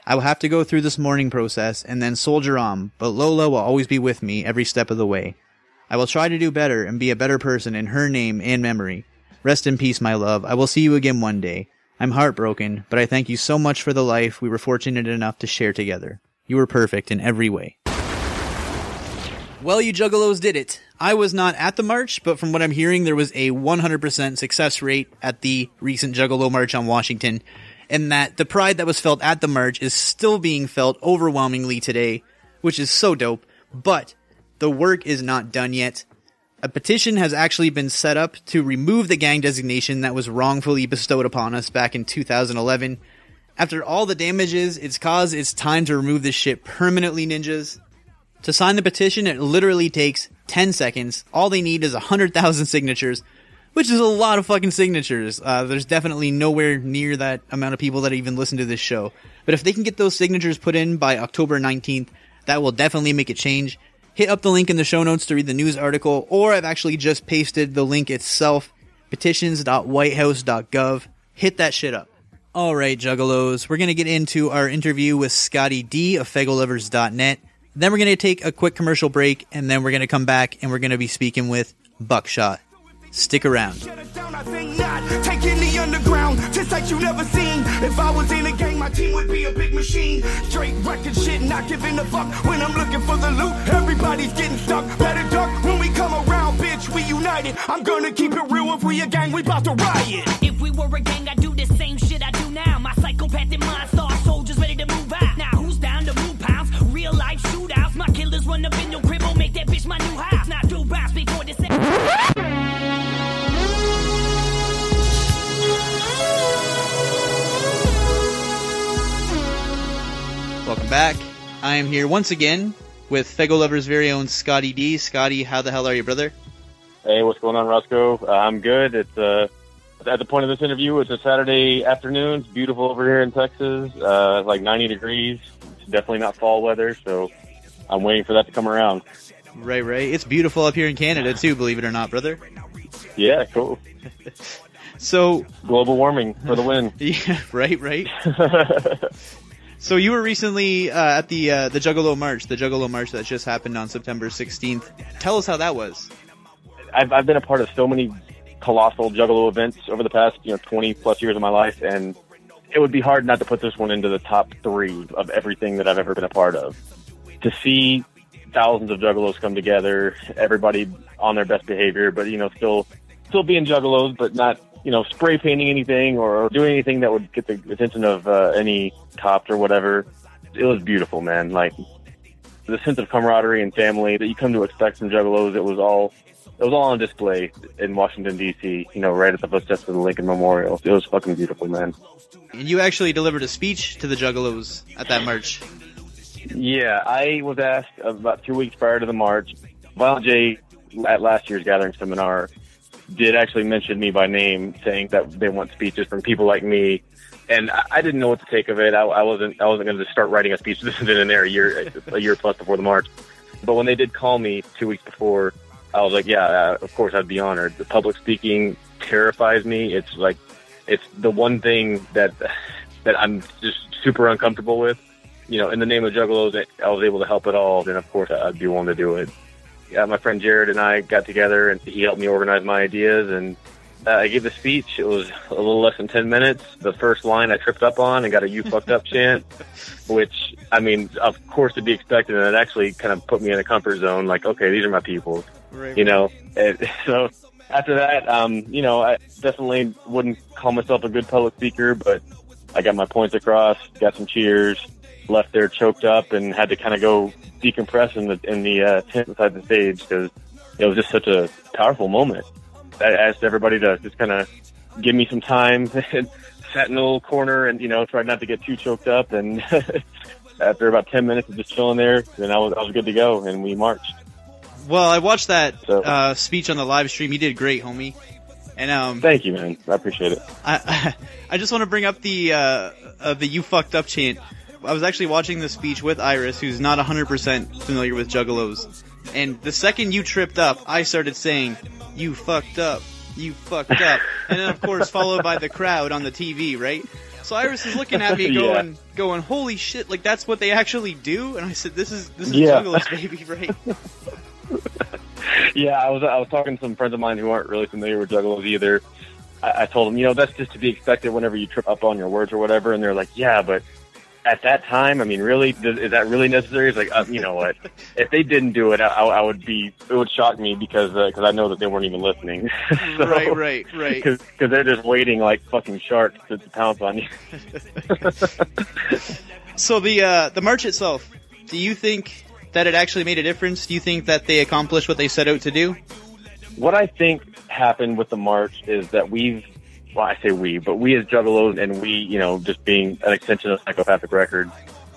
I will have to go through this mourning process and then soldier on, but Lola will always be with me every step of the way. I will try to do better and be a better person in her name and memory. Rest in peace, my love. I will see you again one day. I'm heartbroken, but I thank you so much for the life we were fortunate enough to share together. You were perfect in every way." Well, you juggalos did it. I was not at the march, but from what I'm hearing, there was a 100% success rate at the recent Juggalo March on Washington, and that the pride that was felt at the march is still being felt overwhelmingly today, which is so dope, but the work is not done yet. A petition has actually been set up to remove the gang designation that was wrongfully bestowed upon us back in 2011. After all the damages it's caused, it's time to remove this shit permanently, ninjas. To sign the petition, it literally takes 10 seconds. All they need is 100,000 signatures, which is a lot of fucking signatures. There's definitely nowhere near that amount of people that even listen to this show. But if they can get those signatures put in by October 19th, that will definitely make a change. Hit up the link in the show notes to read the news article, or I've actually just pasted the link itself, petitions.whitehouse.gov. Hit that shit up. Alright, Juggalos, we're going to get into our interview with Scottie D of Faygoluvers.net. Then we're going to take a quick commercial break, and then we're going to come back and we're going to be speaking with Bukshot. Stick around. Taking the underground to sights you never seen. If I was in a gang, my team would be a big machine. Straight record shit, not giving a fuck. When I'm looking for the loot, everybody's getting stuck. Better duck when we come around, bitch. We united. I'm gonna keep it real. If we a gang, we about to riot. If we were a gang, I'd do the same shit I do now. My psychopathic mind star soldiers ready to move out. Now who's down to move pounds? Real life shootouts. My killers run up in your crib, will make that bitch my new house. Not do rounds before this. Welcome back. I am here once again with Faygoluvers' very own Scottie D. Scottie, how the hell are you, brother? Hey, what's going on, Roscoe? I'm good. It's at the point of this interview, it's a Saturday afternoon. It's beautiful over here in Texas. It's like 90 degrees. It's definitely not fall weather, so I'm waiting for that to come around. Right. It's beautiful up here in Canada, too, believe it or not, brother. Yeah, cool. So global warming for the win. Yeah, right. So you were recently at the Juggalo March, that just happened on September 16th. Tell us how that was. I've been a part of so many colossal Juggalo events over the past 20 plus years of my life, and it would be hard not to put this one into the top 3 of everything that I've ever been a part of. To see thousands of Juggalos come together, everybody on their best behavior, but still being Juggalos, but not spray painting anything or doing anything that would get the attention of any cops or whatever. It was beautiful, man. Like the sense of camaraderie and family that you come to expect from Juggalos. It was all on display in Washington D.C. Right at the footsteps of the Lincoln Memorial. It was fucking beautiful, man. And you actually delivered a speech to the Juggalos at that march. Yeah, I was asked about 2 weeks prior to the march. Violent J at last year's gathering seminar did actually mention me by name, saying that they want speeches from people like me. And I didn't know what to take of it. I wasn't going to start writing a speech. This is in there a year plus before the march. But when they did call me 2 weeks before, I was like, yeah, of course I'd be honored. The public speaking terrifies me. It's the one thing that I'm just super uncomfortable with. You know, in the name of Juggalos, I was able to help it all. Then of course I'd be willing to do it. Yeah, my friend Jared and I got together, and he helped me organize my ideas, and I gave the speech. It was a little less than 10 minutes. The first line I tripped up on and got a "you fucked up" chant, which, I mean, of course to be expected, and it actually kind of put me in a comfort zone, like, okay, these are my people, you know? And so after that, you know, I definitely wouldn't call myself a good public speaker, but I got my points across, got some cheers, left there choked up, and had to kind of go decompress in the tent beside the stage, because it was just such a powerful moment. I asked everybody to just kind of give me some time, and sat in a little corner and, you know, tried not to get too choked up. And after about 10 minutes of just chilling there, then I was good to go, and we marched. Well, I watched that speech on the live stream. You did great, homie. And thank you, man. I appreciate it. I just want to bring up the "you fucked up" chant. I was actually watching the speech with Iris, who's not 100% familiar with Juggalos. And the second you tripped up, I started saying, "You fucked up, you fucked up." And then, of course, followed by the crowd on the TV, right? So Iris is looking at me going, holy shit, like that's what they actually do? And I said, this is Juggalos, baby, right? Yeah, I was talking to some friends of mine who aren't really familiar with Juggalos either. I told them, you know, that's just to be expected whenever you trip up on your words or whatever. And they're like, yeah, but at that time, I mean, really, is that really necessary? It's like, you know what? If they didn't do it, it would shock me because I know that they weren't even listening. So, right. Because they're just waiting like fucking sharks to pounce on you. So the march itself, do you think that it actually made a difference? Do you think that they accomplished what they set out to do? What I think happened with the march is that I say we as Juggalos, and we, you know, just being an extension of Psychopathic Records,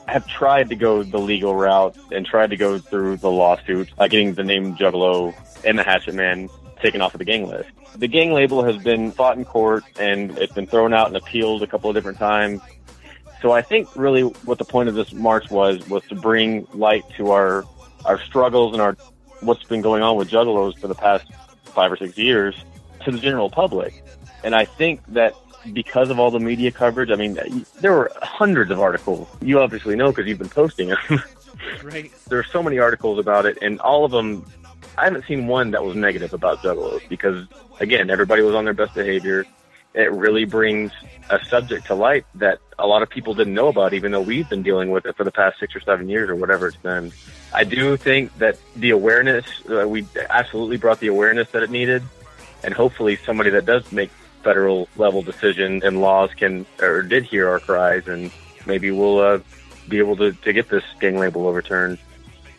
have tried to go the legal route and tried to go through the lawsuit, getting the name Juggalo and the Hatchet Man taken off of the gang list. The gang label has been fought in court, and it's been thrown out and appealed a couple of different times. So I think really what the point of this march was to bring light to our struggles and what's been going on with Juggalos for the past 5 or 6 years to the general public. And I think that because of all the media coverage, I mean, there were hundreds of articles. You obviously know because you've been posting them. Right. There are so many articles about it, and all of them, I haven't seen one that was negative about Juggalos because, again, everybody was on their best behavior. It really brings a subject to light that a lot of people didn't know about, even though we've been dealing with it for the past 6 or 7 years or whatever it's been. I do think that the awareness, we absolutely brought the awareness that it needed, and hopefully somebody that does make federal level decisions and laws did hear our cries, and maybe we'll be able to get this gang label overturned.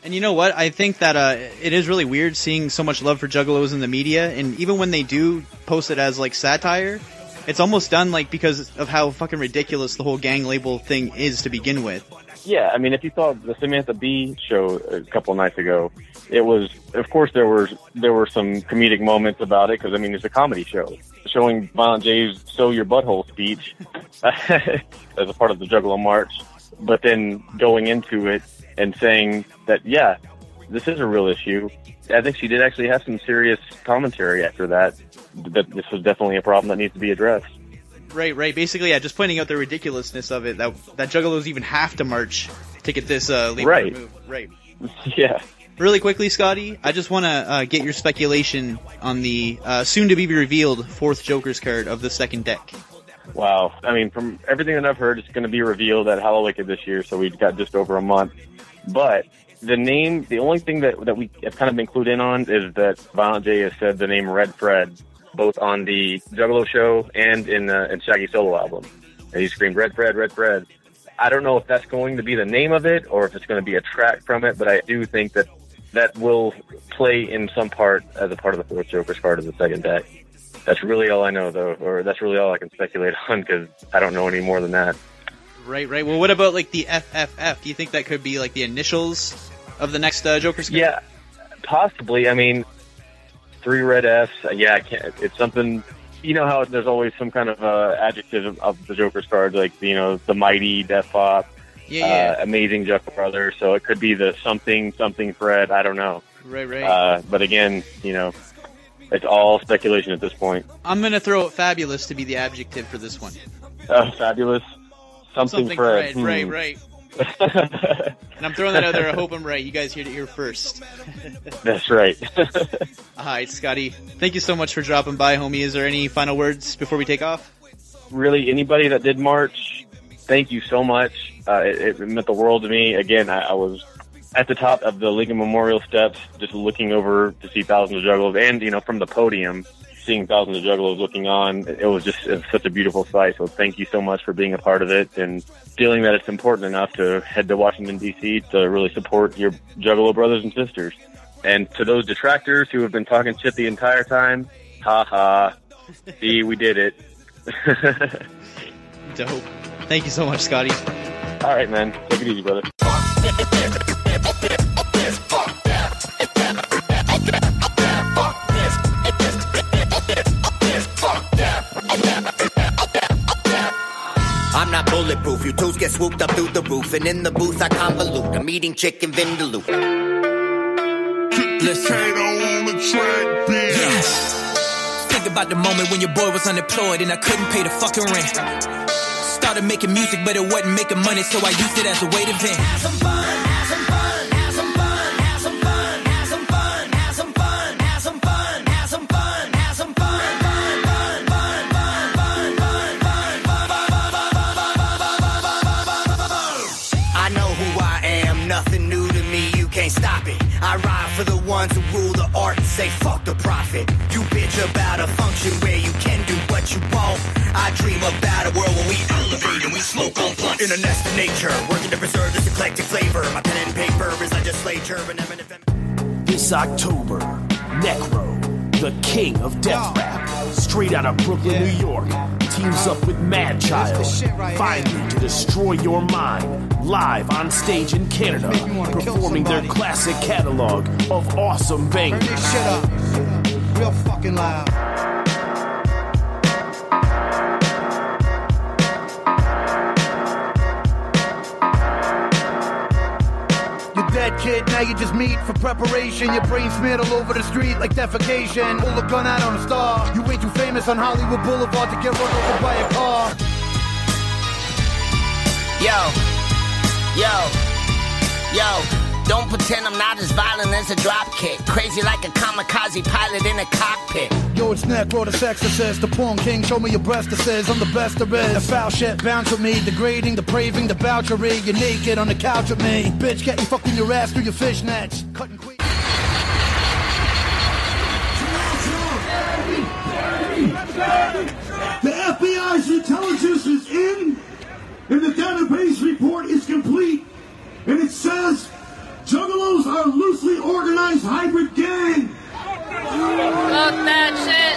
And you know what? I think that it is really weird seeing so much love for Juggalos in the media, and even when they do post it as like satire, it's almost done like because of how fucking ridiculous the whole gang label thing is to begin with. Yeah, I mean, if you saw the Samantha Bee show a couple of nights ago, it was, of course, there were some comedic moments about it because, I mean, it's a comedy show. Showing Violent J's "Sew Your Butthole" speech as a part of the Juggalo March, but then going into it and saying that, yeah, this is a real issue. I think she did actually have some serious commentary after that this was definitely a problem that needs to be addressed. Right. Basically, just pointing out the ridiculousness of it, that Juggalos even have to march to get this label removed. Right. Yeah. Really quickly, Scotty, I just want to get your speculation on the soon-to-be-revealed 4th Joker's card of the second deck. Wow. I mean, from everything that I've heard, it's going to be revealed at Hallowicked this year, so we've got just over a month. But the only thing that we have kind of been clued in on is that Violent J has said the name Red Fred, both on the Juggalo show and in Shaggy's solo album. And he screamed, "Red Fred, Red Fred." I don't know if that's going to be the name of it or if it's going to be a track from it, but I do think that will play in some part as a part of the 4th Joker's card of the second deck. That's really all I know, though, or that's really all I can speculate on because I don't know any more than that. Right. Well, what about like the FFF? Do you think that could be like the initials of the next Joker's card? Yeah, possibly. I mean, 3 red Fs. Yeah, I can't. It's something. You know how there's always some kind of adjective of the Joker's cards, like the mighty Death Pop, amazing Juggalo Brother. So it could be the something Fred. I don't know. Right. But again, it's all speculation at this point. I'm gonna throw out fabulous to be the adjective for this one. Fabulous. Something Fred. Right. And I'm throwing that out there. I hope I'm right. You guys heard it here first. That's right. All right, Scotty. Thank you so much for dropping by, homie. Is there any final words before we take off? Really, anybody that did March, thank you so much. It meant the world to me. Again, I was at the top of the Lincoln Memorial steps, just looking over to see thousands of juggalos, and from the podium, seeing thousands of juggalos looking on. It was such a beautiful sight. So thank you so much for being a part of it and feeling that it's important enough to head to Washington, D.C. to really support your juggalo brothers and sisters. And to those detractors who have been talking shit the entire time, ha. See, we did it. Dope. Thank you so much, Scotty. All right, man. Take it easy, brother. I'm not bulletproof, your tools get swooped up through the roof, and in the booth I convolute, I'm eating chicken vindaloo. Listen, on the track, bitch. Yeah. Think about the moment when your boy was unemployed and I couldn't pay the fucking rent. Started making music, but it wasn't making money, so I used it as a way to vent. Have some fun, have some fun, have some fun, have some fun, have some fun, have some fun, have some fun, have some fun, have some fun. Stop it. I ride for the ones who rule the art and say fuck the profit. You bitch about a function where you can do what you want. I dream about a world where we elevate and we smoke on blunts. In a nest of nature, working to preserve this eclectic flavor. My pen and paper is legislature. This October, Necro, the king of death rap, straight out of Brooklyn, New York, teams up with Madchild, finally to destroy your mind. Live on stage in Canada, performing their classic catalog of awesome bangers. Turn this shit up, real fucking loud. Dead kid, now you just meet for preparation. Your brain smeared all over the street like defecation. Pull a gun out on a star. You way too famous on Hollywood Boulevard to get run over by a car. Yo, don't pretend I'm not as violent as a drop kick. Crazy like a kamikaze pilot in a cockpit. Yo, it's Necro, the sexorcist, the porn king. Show me your breast, says I'm the best there is. The foul shit bounce with me, degrading, depraving, debauchery. You're naked on the couch with me. Bitch, get you fucking your ass through your fishnets. Cutting quick. The FBI's intelligence is in, and the database report is complete. And it says, Juggalos are a loosely organized hybrid gang. Fuck that shit.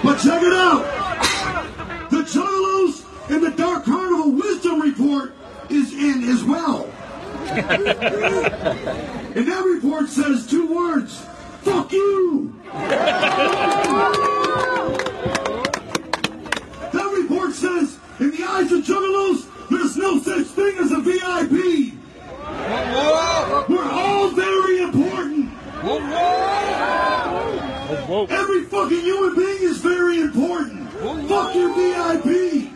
But check it out. The Juggalos in the Dark Carnival Wisdom Report is in as well. And that report says 2 words. Fuck you. That report says, in the eyes of Juggalos, there's no such thing as a VIP. We're all very important. Every fucking human being is very important. Fuck your VIP.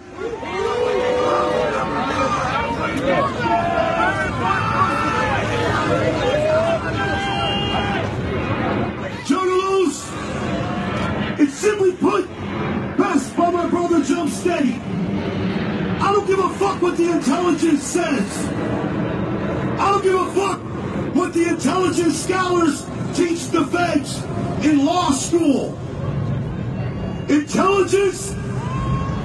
Juggalos, it's simply put, best by my brother Jump Steady. I don't give a fuck what the intelligence says. I don't give a fuck what the intelligence scholars teach the feds in law school. Intelligence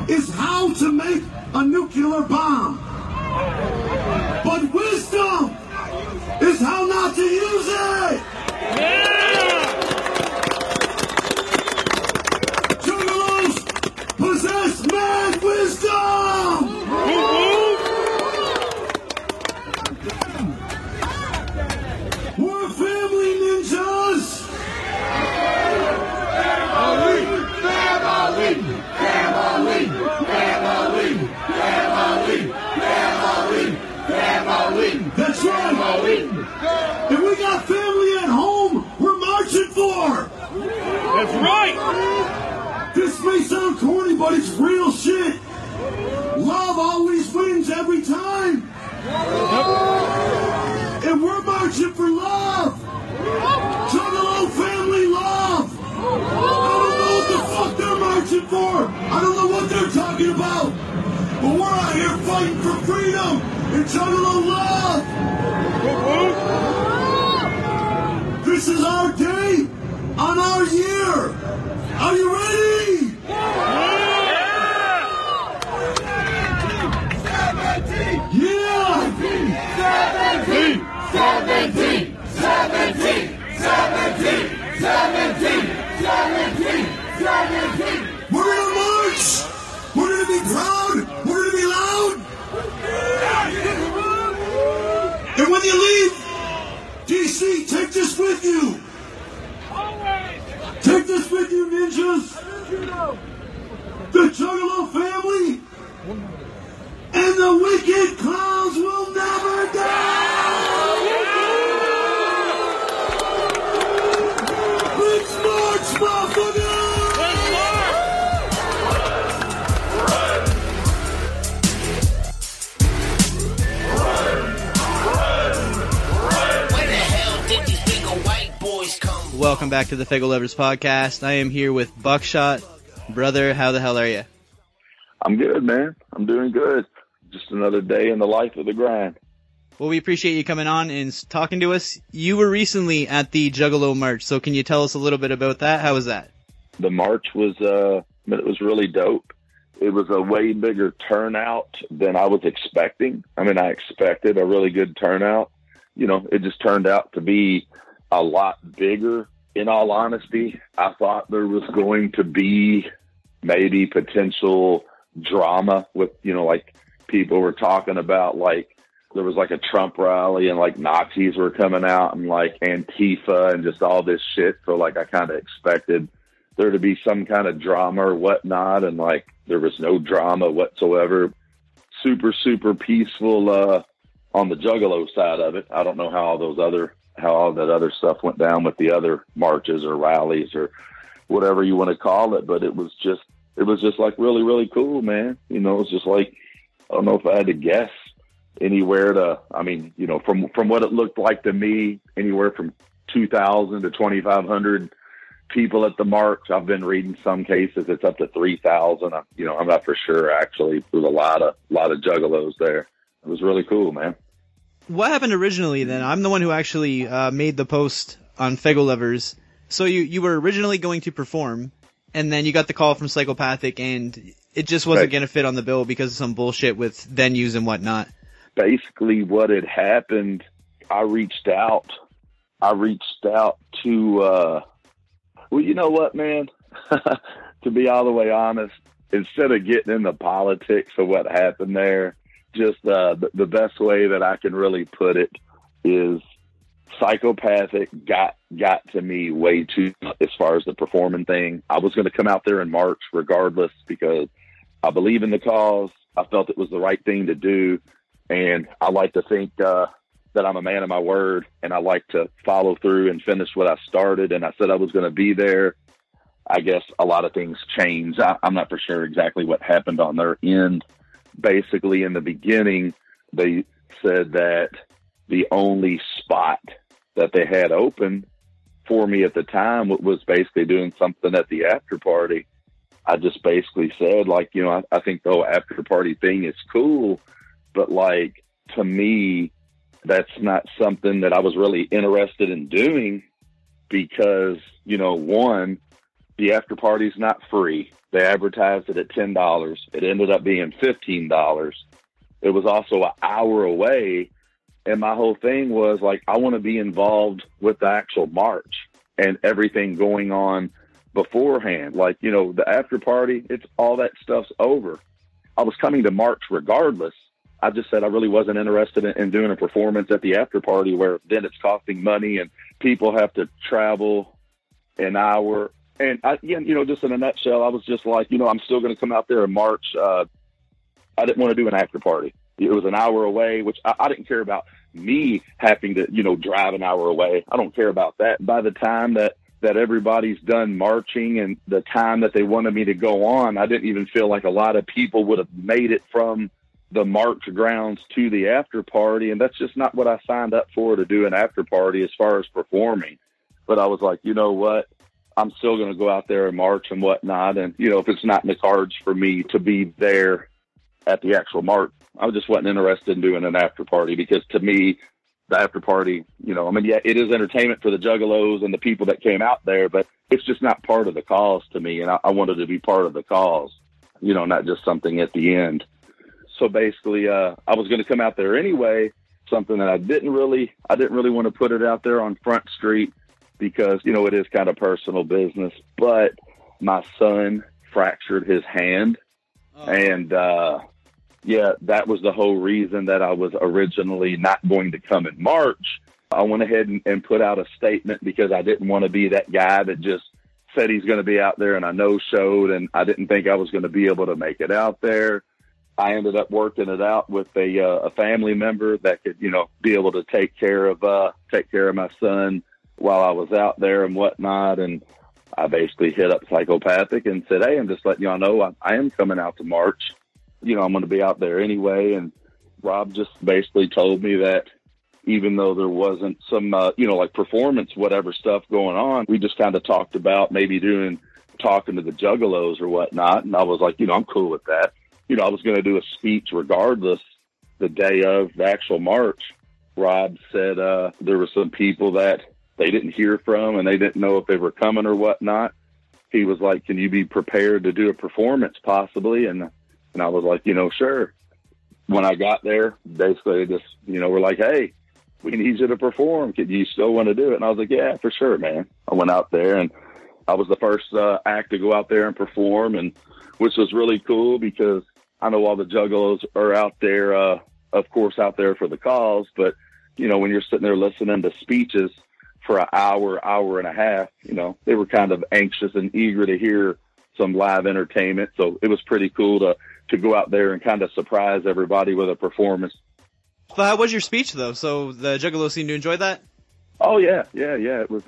is how to make a nuclear bomb. But wisdom is how not to use it. Juggalos possess mad wisdom. We're a family, ninja. sound corny, but it's real shit. Love always wins every time. And we're marching for love. Juggalo family love. I don't know what the fuck they're marching for. I don't know what they're talking about. But we're out here fighting for freedom and Juggalo love. This is our day on our year. Are you ready? Yeah! 17! 17! 17! 17! 17! 17! 17! We're gonna march! We're gonna be proud! We're gonna be loud! And when you leave DC, take this with you! Take this with you, ninjas! The Juggalo family and the wicked clowns will never die! Let's march, motherfuckers! Where the hell did these big old white boys come? Welcome back to the Faygoluvers Podcast. I am here with Bukshot. Brother, how the hell are you? I'm good, man. I'm doing good. Just another day in the life of the grind. Well, we appreciate you coming on and talking to us. You were recently at the Juggalo March, so can you tell us a little bit about that? How was that? The march was, it was really dope. It was a way bigger turnout than I was expecting. I mean, I expected a really good turnout. You know, it just turned out to be a lot bigger. In all honesty, I thought there was going to be maybe potential drama with, you know, like people were talking about, like there was like a Trump rally and like Nazis were coming out and like Antifa and just all this shit. So like I kind of expected there to be some kind of drama or whatnot. And like there was no drama whatsoever. Super, super peaceful on the Juggalo side of it. I don't know how all that other stuff went down with the other marches or rallies or whatever you want to call it. But it was just like really, really cool, man. You know, it's just like, I don't know if I had to guess anywhere to, I mean, you know, from what it looked like to me, anywhere from 2,000 to 2,500 people at the march. I've been reading some cases it's up to 3,000. You know, I'm not for sure. Actually, there was a lot of juggalos there. It was really cool, man. What happened originally then? I'm the one who actually made the post on Faygoluvers. So you were originally going to perform, and then you got the call from Psychopathic, and it just wasn't going to fit on the bill because of some bullshit with venues and whatnot. Basically, what had happened, I reached out to, well, you know what, man? To be all the way honest, instead of getting into politics of what happened there, just the best way that I can really put it is Psychopathic got to me way too much as far as the performing thing. I was going to come out there in March regardless because I believe in the cause. I felt it was the right thing to do. And I like to think that I'm a man of my word, and I like to follow through and finish what I started. And I said I was going to be there. I guess a lot of things changed. I'm not for sure exactly what happened on their end. Basically, in the beginning, they said that the only spot that they had open for me at the time was basically doing something at the after party. I just basically said, like, you know, I think the whole after party thing is cool, but like, to me, that's not something that I was really interested in doing because, you know, one, the after party's not free. They advertised it at $10. It ended up being $15. It was also an hour away. And my whole thing was like, I want to be involved with the actual march and everything going on beforehand. Like, you know, the after party, it's all that stuff's over. I was coming to march regardless. I just said I really wasn't interested in doing a performance at the after party where then it's costing money and people have to travel an hour. And I, you know, just in a nutshell, I was just like, you know, I'm still going to come out there and march. I didn't want to do an after party. It was an hour away, which I didn't care about me having to, you know, drive an hour away. I don't care about that. By the time that that everybody's done marching and the time that they wanted me to go on, I didn't even feel like a lot of people would have made it from the march grounds to the after party. And that's just not what I signed up for, to do an after party as far as performing. But I was like, you know what? I'm still going to go out there and march and whatnot. And, you know, if it's not in the cards for me to be there at the actual march, I just wasn't interested in doing an after party, because to me, the after party, you know, I mean, yeah, it is entertainment for the Juggalos and the people that came out there, but it's just not part of the cause to me. And I wanted to be part of the cause, you know, not just something at the end. So basically, I was going to come out there anyway, something that I didn't really want to put it out there on Front Street, because, you know, it is kind of personal business. But my son fractured his hand. And, yeah, that was the whole reason that I was originally not going to come in March. I went ahead and put out a statement, because I didn't want to be that guy that just said he's going to be out there and I no-showed, and I didn't think I was going to be able to make it out there. I ended up working it out with a family member that could, you know, be able to take care of my son while I was out there and whatnot. And I basically hit up Psychopathic and said, hey, I'm just letting y'all know I am coming out to March. You know, I'm going to be out there anyway. And Rob just basically told me that even though there wasn't some, you know, like performance, whatever stuff going on, we just kind of talked about maybe talking to the Juggalos or whatnot. And I was like, you know, I'm cool with that. You know, I was going to do a speech regardless the day of the actual march. Rob said there were some people that they didn't hear from and they didn't know if they were coming or whatnot. He was like, can you be prepared to do a performance possibly? And I was like, you know, sure. When I got there, basically they just, you know, were like, hey, we need you to perform. Do you still want to do it? And I was like, yeah, for sure, man. I went out there and I was the first act to go out there and perform, and which was really cool, because I know all the Juggalos are out there, of course, out there for the cause. But, you know, when you're sitting there listening to speeches for an hour and a half, you know, they were kind of anxious and eager to hear some live entertainment. So it was pretty cool to go out there and kind of surprise everybody with a performance. So how was your speech, though? So the Juggalos seemed to enjoy that? Oh, yeah. It was,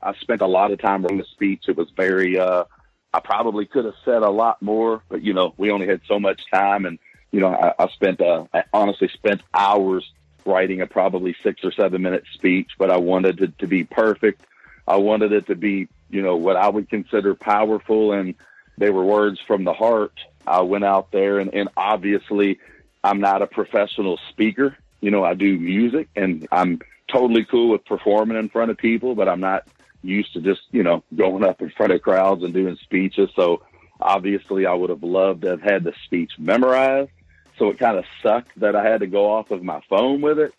I spent a lot of time on the speech. It was very, I probably could have said a lot more, but, you know, we only had so much time. And, you know, I honestly spent hours writing a probably 6 or 7 minute speech, but I wanted it to be perfect. I wanted it to be, you know, what I would consider powerful, and they were words from the heart. I went out there and obviously I'm not a professional speaker. You know, I do music and I'm totally cool with performing in front of people, but I'm not used to just, you know, going up in front of crowds and doing speeches. So obviously I would have loved to have had the speech memorized. So it kind of sucked that I had to go off of my phone with it.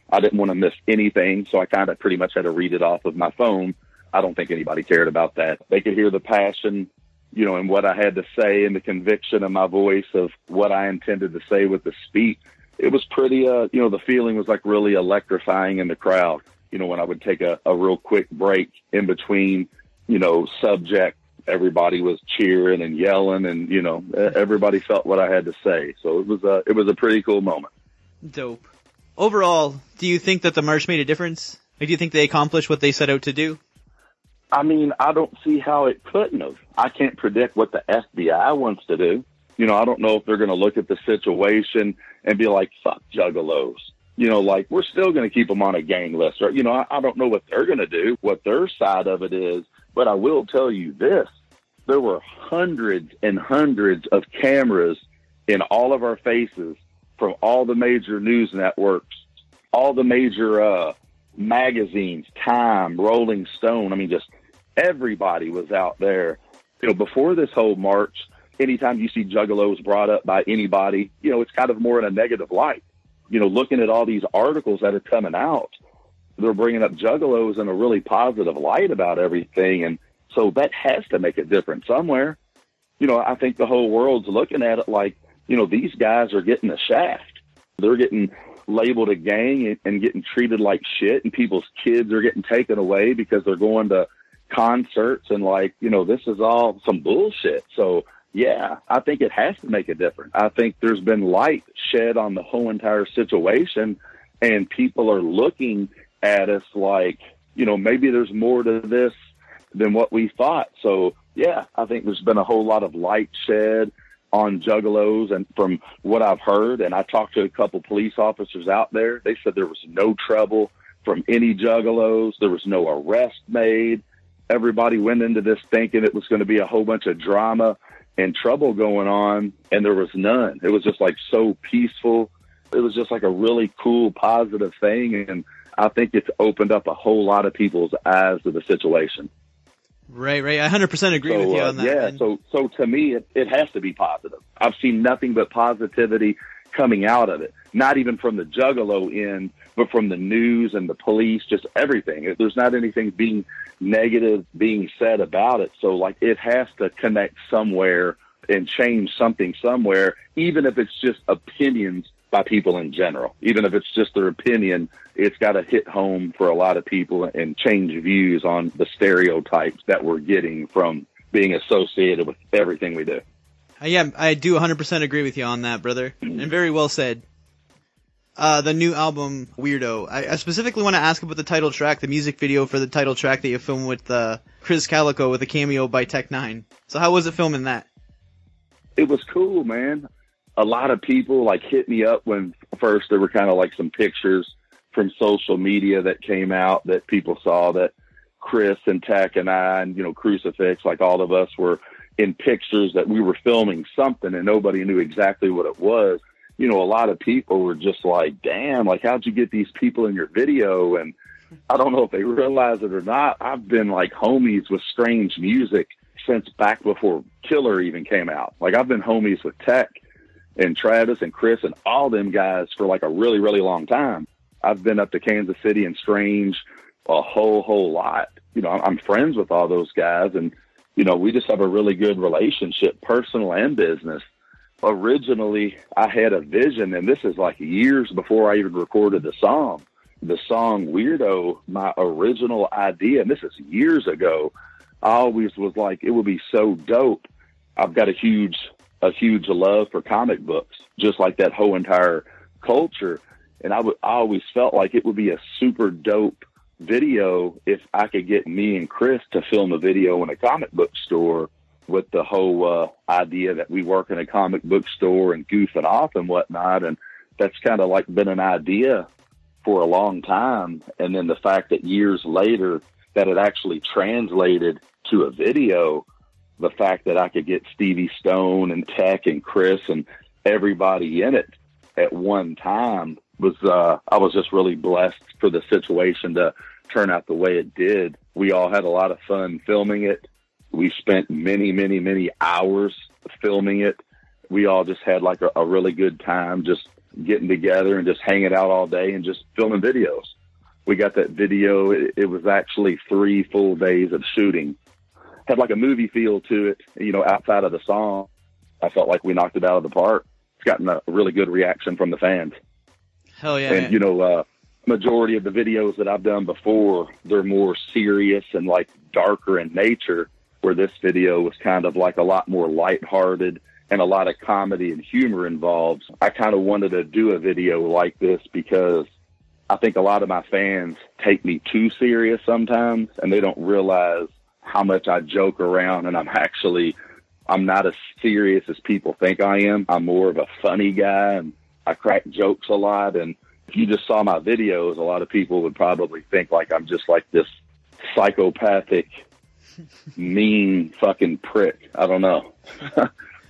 I didn't want to miss anything, so I kind of pretty much had to read it off of my phone. I don't think anybody cared about that. They could hear the passion, you know, and what I had to say, and the conviction in my voice of what I intended to say with the speech. It was pretty, you know, the feeling was like really electrifying in the crowd. You know, when I would take a real quick break in between, you know, subject, everybody was cheering and yelling, and, you know, everybody felt what I had to say. So it was a pretty cool moment. Dope. Overall, do you think that the march made a difference? Like, do you think they accomplished what they set out to do? I mean, I don't see how it couldn't have. I can't predict what the FBI wants to do. You know, I don't know if they're going to look at the situation and be like, fuck Juggalos. You know, like, we're still going to keep them on a gang list. Or, you know, I don't know what they're going to do, what their side of it is. But I will tell you this. There were hundreds and hundreds of cameras in all of our faces from all the major news networks, all the major magazines, Time, Rolling Stone. I mean, just everybody was out there. You know, before this whole march, anytime you see Juggalos brought up by anybody, you know, it's kind of more in a negative light. You know, looking at all these articles that are coming out, they're bringing up Juggalos in a really positive light about everything. And so that has to make a difference somewhere. You know, I think the whole world's looking at it like, you know, these guys are getting a shaft. They're getting labeled a gang and getting treated like shit, and people's kids are getting taken away because they're going to concerts, and, like, you know, this is all some bullshit. So, yeah, I think it has to make a difference. I think there's been light shed on the whole entire situation, and people are looking at us like, maybe there's more to this than what we thought. So, yeah, I think there's been a whole lot of light shed on juggalos, and from what I've heard, and I talked to a couple police officers out there, they said there was no trouble from any juggalos. There was no arrest made. Everybody went into this thinking it was going to be a whole bunch of drama and trouble going on, and there was none. It was just like so peaceful. It was just like a really cool, positive thing, and I think it's opened up a whole lot of people's eyes to the situation. Right. I 100% agree with you on that. Yeah, so to me, it has to be positive. I've seen nothing but positivity coming out of it, not even from the juggalo end, but from the news and the police, just everything. There's not anything being negative being said about it. So, like, it has to connect somewhere and change something somewhere, even if it's just opinions by people in general. Even if it's just their opinion, it's got to hit home for a lot of people and change views on the stereotypes that we're getting from being associated with everything we do. Yeah, I do 100% agree with you on that, brother. And very well said. The new album, Weirdo. I specifically want to ask about the title track, the music video for the title track that you filmed with Chris Calico with a cameo by Tech9. So how was it filming that? It was cool, man. A lot of people like hit me up when first there were kind of like some pictures from social media that came out that people saw that Chris and Tech and I and, Crucifix, like all of us were in pictures that we were filming something and nobody knew exactly what it was. A lot of people were just like, damn, like, how'd you get these people in your video? And I don't know if they realize it or not. I've been like homies with Strange Music since back before Killer even came out. Like, I've been homies with Tech and Travis and Chris and all them guys for like a really, really long time. I've been up to Kansas City and Strange a whole lot. I'm friends with all those guys, and, we just have a really good relationship, personal and business. Originally, I had a vision, and this is like years before I even recorded the song. The song Weirdo, my original idea, and this is years ago, I always was like, it would be so dope. I've got a huge love for comic books, just like that whole entire culture. And I always felt like it would be a super dope video if I could get me and Chris to film a video in a comic book store, with the whole idea that we work in a comic book store and goofing off and whatnot. And that's kind of like been an idea for a long time. And then the fact that years later that it actually translated to a video, the fact that I could get Stevie Stone and Tech and Chris and everybody in it at one time was, I was just really blessed for the situation to turn out the way it did. We all had a lot of fun filming it. We spent many hours filming it. We all just had like a really good time just getting together and just hanging out all day and just filming videos. We got that video. It was actually 3 full days of shooting. Had like a movie feel to it, outside of the song. I felt like we knocked it out of the park. It's gotten a really good reaction from the fans. Hell yeah. And, majority of the videos that I've done before, they're more serious and like darker in nature, where this video was kind of like a lot more lighthearted and a lot of comedy and humor involved. I kind of wanted to do a video like this because I think a lot of my fans take me too serious sometimes, and they don't realize how much I joke around, and I'm not as serious as people think I am. I'm more of a funny guy, and I crack jokes a lot. And if you just saw my videos, a lot of people would probably think like I'm just like this psychopathic, mean fucking prick. I don't know.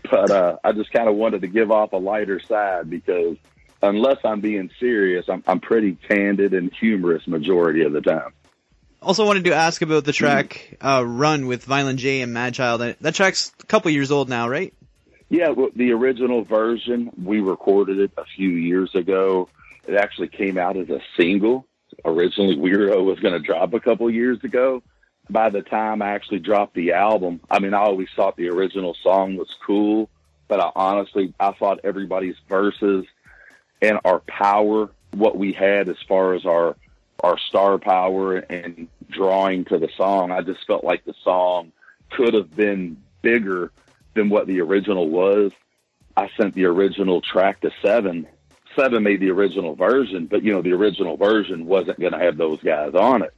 But I just kind of wanted to give off a lighter side, because unless I'm being serious, I'm pretty candid and humorous majority of the time. Also wanted to ask about the track Run with Violent J and Madchild. That track's a couple years old now, right? Yeah, well, the original version, we recorded it a few years ago. It actually came out as a single. Originally, Weirdo was going to drop a couple years ago. By the time I actually dropped the album, I always thought the original song was cool, but I thought everybody's verses and our power, what we had as far as our star power and drawing to the song, I just felt like the song could have been bigger than what the original was. I sent the original track to Seven. Seven made the original version, but the original version wasn't going to have those guys on it.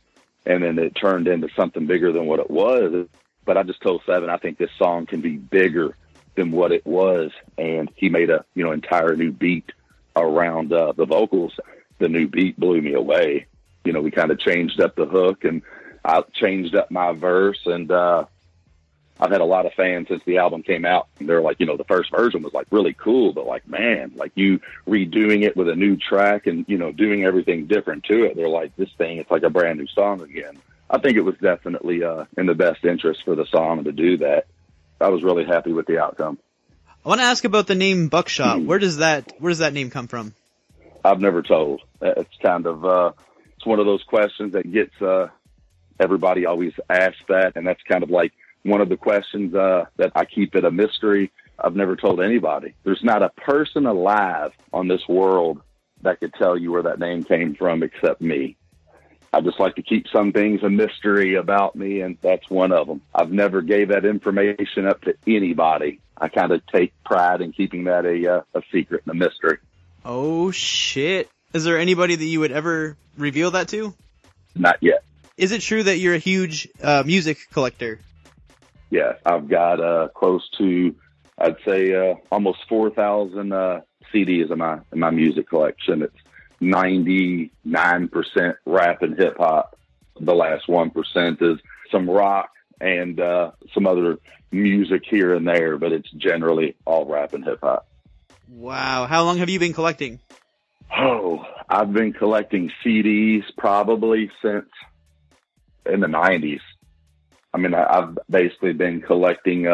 and then it turned into something bigger than what it was. But I just told Seven, I think this song can be bigger than what it was. And he made a, entire new beat around the vocals. The new beat blew me away. We kind of changed up the hook, and I changed up my verse. And I've had a lot of fans since the album came out. And they're like, the first version was like really cool, but like, man, like you redoing it with a new track and, doing everything different to it. They're like, this thing, it's like a brand new song again. I think it was definitely in the best interest for the song to do that. I was really happy with the outcome. I want to ask about the name Bukshot. Where does that name come from? I've never told. It's kind of it's one of those questions that gets everybody always asks that, and that's kind of like one of the questions that I keep it a mystery. I've never told anybody. There's not a person alive on this world that could tell you where that name came from except me. I just like to keep some things a mystery about me, and that's one of them. I've never gave that information up to anybody. I kind of take pride in keeping that a secret and a mystery. Oh, shit. Is there anybody that you would ever reveal that to? Not yet. Is it true that you're a huge music collector? Yeah, I've got close to, I'd say, almost 4,000 CDs in my music collection. It's 99% rap and hip hop. The last 1% is some rock and some other music here and there, but it's generally all rap and hip hop. Wow. How long have you been collecting? Oh, I've been collecting CDs probably since in the 90s. I mean, I've basically been collecting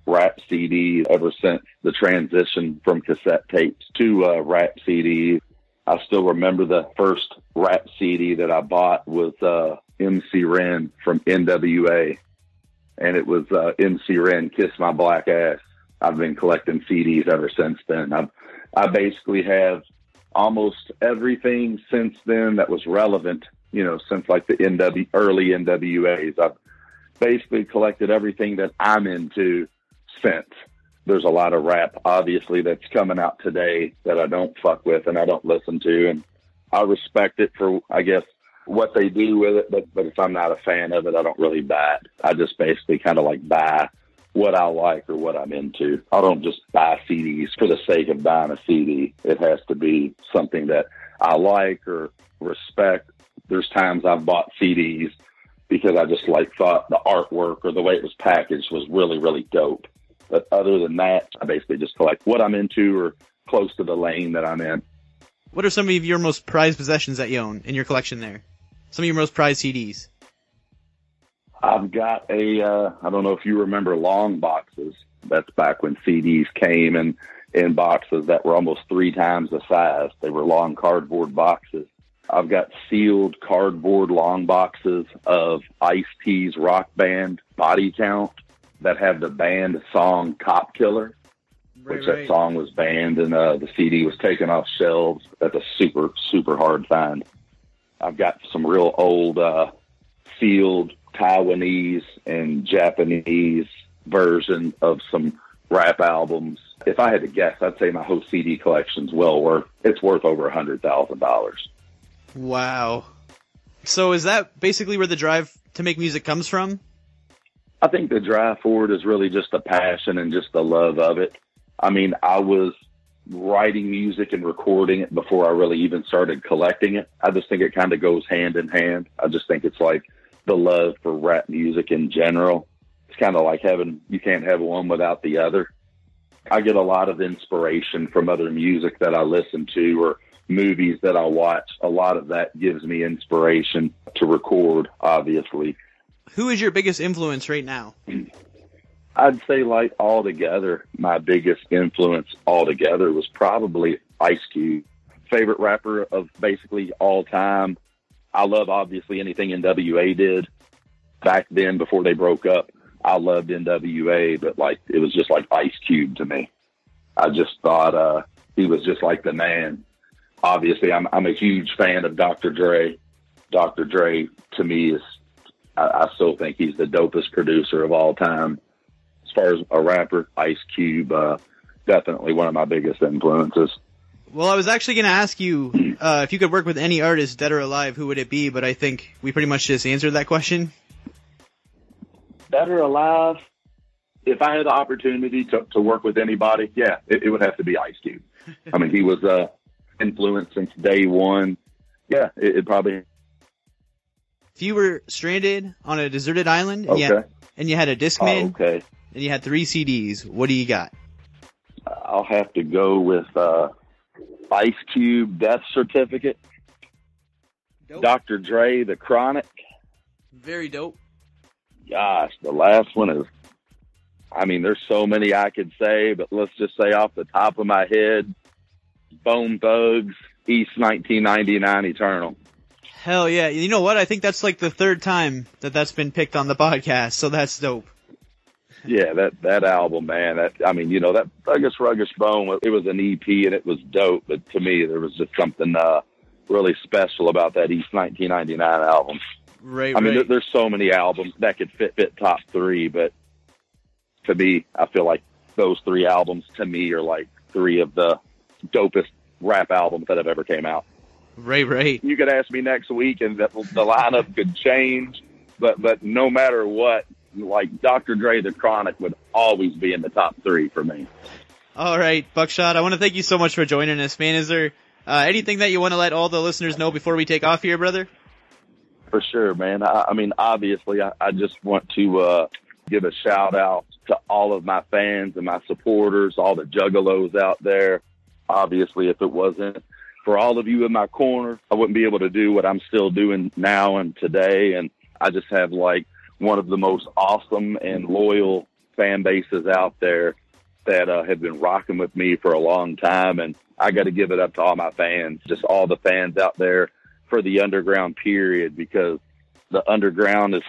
rap CDs ever since the transition from cassette tapes to rap CDs. I still remember the first rap CD that I bought was MC Ren from NWA, and it was MC Ren, Kiss My Black Ass. I've been collecting CDs ever since then. I basically have almost everything since then that was relevant, since like the early NWAs. I've basically collected everything that I'm into since. There's a lot of rap, obviously, that's coming out today that I don't fuck with and I don't listen to. And I respect it for, I guess, what they do with it. But if I'm not a fan of it, I don't really buy it. I just basically kind of like buy what I like or what I'm into. I don't just buy CDs for the sake of buying a CD. It has to be something that I like or respect. There's times I've bought CDs because I just thought the artwork or the way it was packaged was really, really dope. But other than that, I basically just collect what I'm into or close to the lane that I'm in. What are some of your most prized possessions that you own in your collection there? Some of your most prized CDs? I've got I don't know if you remember long boxes. That's back when CDs came in boxes that were almost 3 times the size. They were long cardboard boxes. I've got sealed cardboard long boxes of Ice-T's rock band Body Count that have the band song Cop Killer, which that song was banned and the CD was taken off shelves. That's a super, super hard find. I've got some real old sealed Taiwanese and Japanese version of some rap albums. If I had to guess, I'd say my whole CD collection's worth over $100,000. Wow. So is that basically where the drive to make music comes from? I think the drive forward is really just the passion and just the love of it. I mean, I was writing music and recording it before I really even started collecting it. I just think it kind of goes hand in hand. I just think it's like the love for rap music in general. It's kind of like you can't have one without the other. I get a lot of inspiration from other music that I listen to or movies that I watch. A lot of that gives me inspiration to record, obviously. Who is your biggest influence right now? I'd say altogether, my biggest influence altogether was probably Ice Cube. Favorite rapper of basically all time. I love obviously anything NWA did. Back then, before they broke up, I loved NWA, but it was just like Ice Cube to me. I just thought he was just like the man. Obviously, I'm a huge fan of Dr. Dre. Dr. Dre to me is, I still think he's the dopest producer of all time. As far as a rapper, Ice Cube, definitely one of my biggest influences. Well, I was actually going to ask you if you could work with any artist, dead or alive, who would it be? But I think we pretty much just answered that question. Dead or alive, if I had the opportunity to work with anybody, yeah, it would have to be Ice Cube. I mean, he was influenced since day one. Yeah, it probably. If you were stranded on a deserted island Okay. and you had a Discman okay. and you had 3 CDs, what do you got? I'll have to go with Ice Cube, Death Certificate, Dr. Dre, The Chronic. Very dope. Gosh, the last one is, I mean, there's so many I could say, but let's just say off the top of my head, Bone Thugs, East 1999 Eternal. Hell yeah. You know what? I think that's like the 3rd time that's been picked on the podcast, so that's dope. Yeah, that album, man. That Ruggish Bone, it was an EP and it was dope, but to me there was just something really special about that East 1999 album. Right. I mean, there's so many albums that could fit top 3, but to me, I feel like those 3 albums to me are like 3 of the dopest rap albums that have ever came out. Right. You could ask me next week and the lineup could change, but no matter what, like Dr. Dre, The Chronic would always be in the top 3 for me. All right, Bukshot, I want to thank you so much for joining us, man. Is there anything that you want to let all the listeners know before we take off here, brother? For sure, man. I mean, obviously, I just want to give a shout out to all of my fans and my supporters, all the juggalos out there. Obviously, if it wasn't for all of you in my corner, I wouldn't be able to do what I'm still doing now and today. And I just have like one of the most awesome and loyal fan bases out there that have been rocking with me for a long time. And I got to give it up to all my fans, just all the fans out there for the underground period, because the underground is,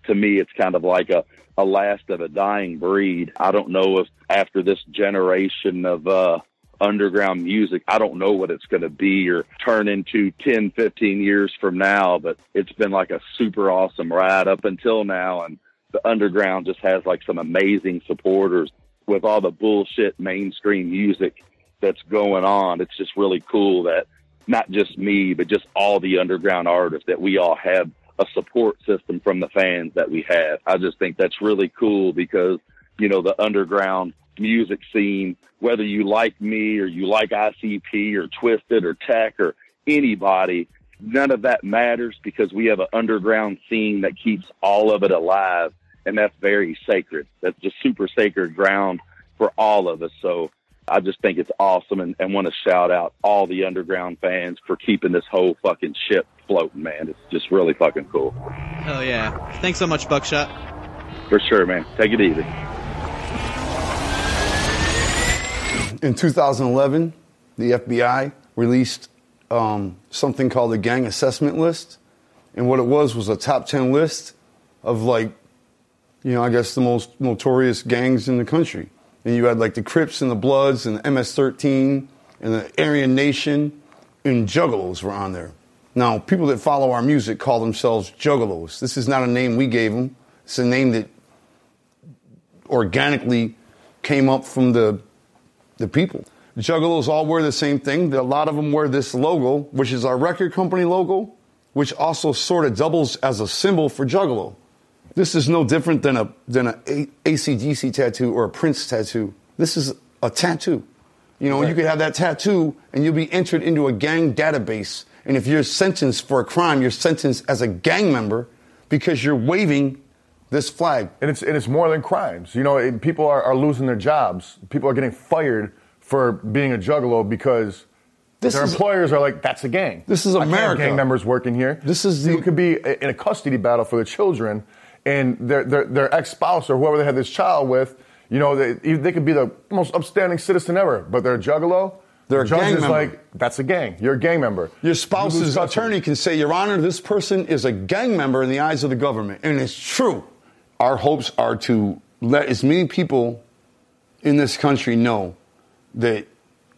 to me, it's kind of like a last of a dying breed. I don't know if after this generation of underground music, I don't know what it's going to be or turn into 10, 15 years from now, but it's been like a super awesome ride up until now. And the underground just has like some amazing supporters with all the bullshit mainstream music that's going on. It's just really cool that not just me, but just all the underground artists, that we all have a support system from the fans that we have. I just think that's really cool because, you know, the underground music scene, whether you like me or you like ICP or Twisted or Tech or anybody, none of that matters because we have an underground scene that keeps all of it alive. And that's very sacred. That's just super sacred ground for all of us. So I just think it's awesome and want to shout out all the underground fans for keeping this whole fucking ship floating, man. It's just really fucking cool. Hell yeah. Thanks so much, Bukshot. For sure, man. Take it easy. In 2011, the FBI released something called the Gang Assessment List. And what it was a top 10 list of, like, you know, I guess the most notorious gangs in the country. And you had, like, the Crips and the Bloods and the MS-13 and the Aryan Nation, and Juggalos were on there. Now, people that follow our music call themselves Juggalos. This is not a name we gave them. It's a name that organically came up from the people. Juggalos all wear the same thing. A lot of them wear this logo, which is our record company logo, which also sort of doubles as a symbol for Juggalo. This is no different than a AC/DC tattoo or a Prince tattoo. This is a tattoo. You know, right. You could have that tattoo and you'll be entered into a gang database. And if you're sentenced for a crime, you're sentenced as a gang member because you're waving this flag. And it's more than crimes. You know, people are losing their jobs. People are getting fired for being a juggalo because their employers are like, that's a gang. This is America. I can't have gang members working here. You could be in a custody battle for the children, and their ex-spouse or whoever they had this child with, you know, they could be the most upstanding citizen ever, but they're a juggalo. They're a gang member. Like, that's a gang. You're a gang member. Your spouse's attorney can say, Your Honor, this person is a gang member in the eyes of the government. And it's true. Our hopes are to let as many people in this country know that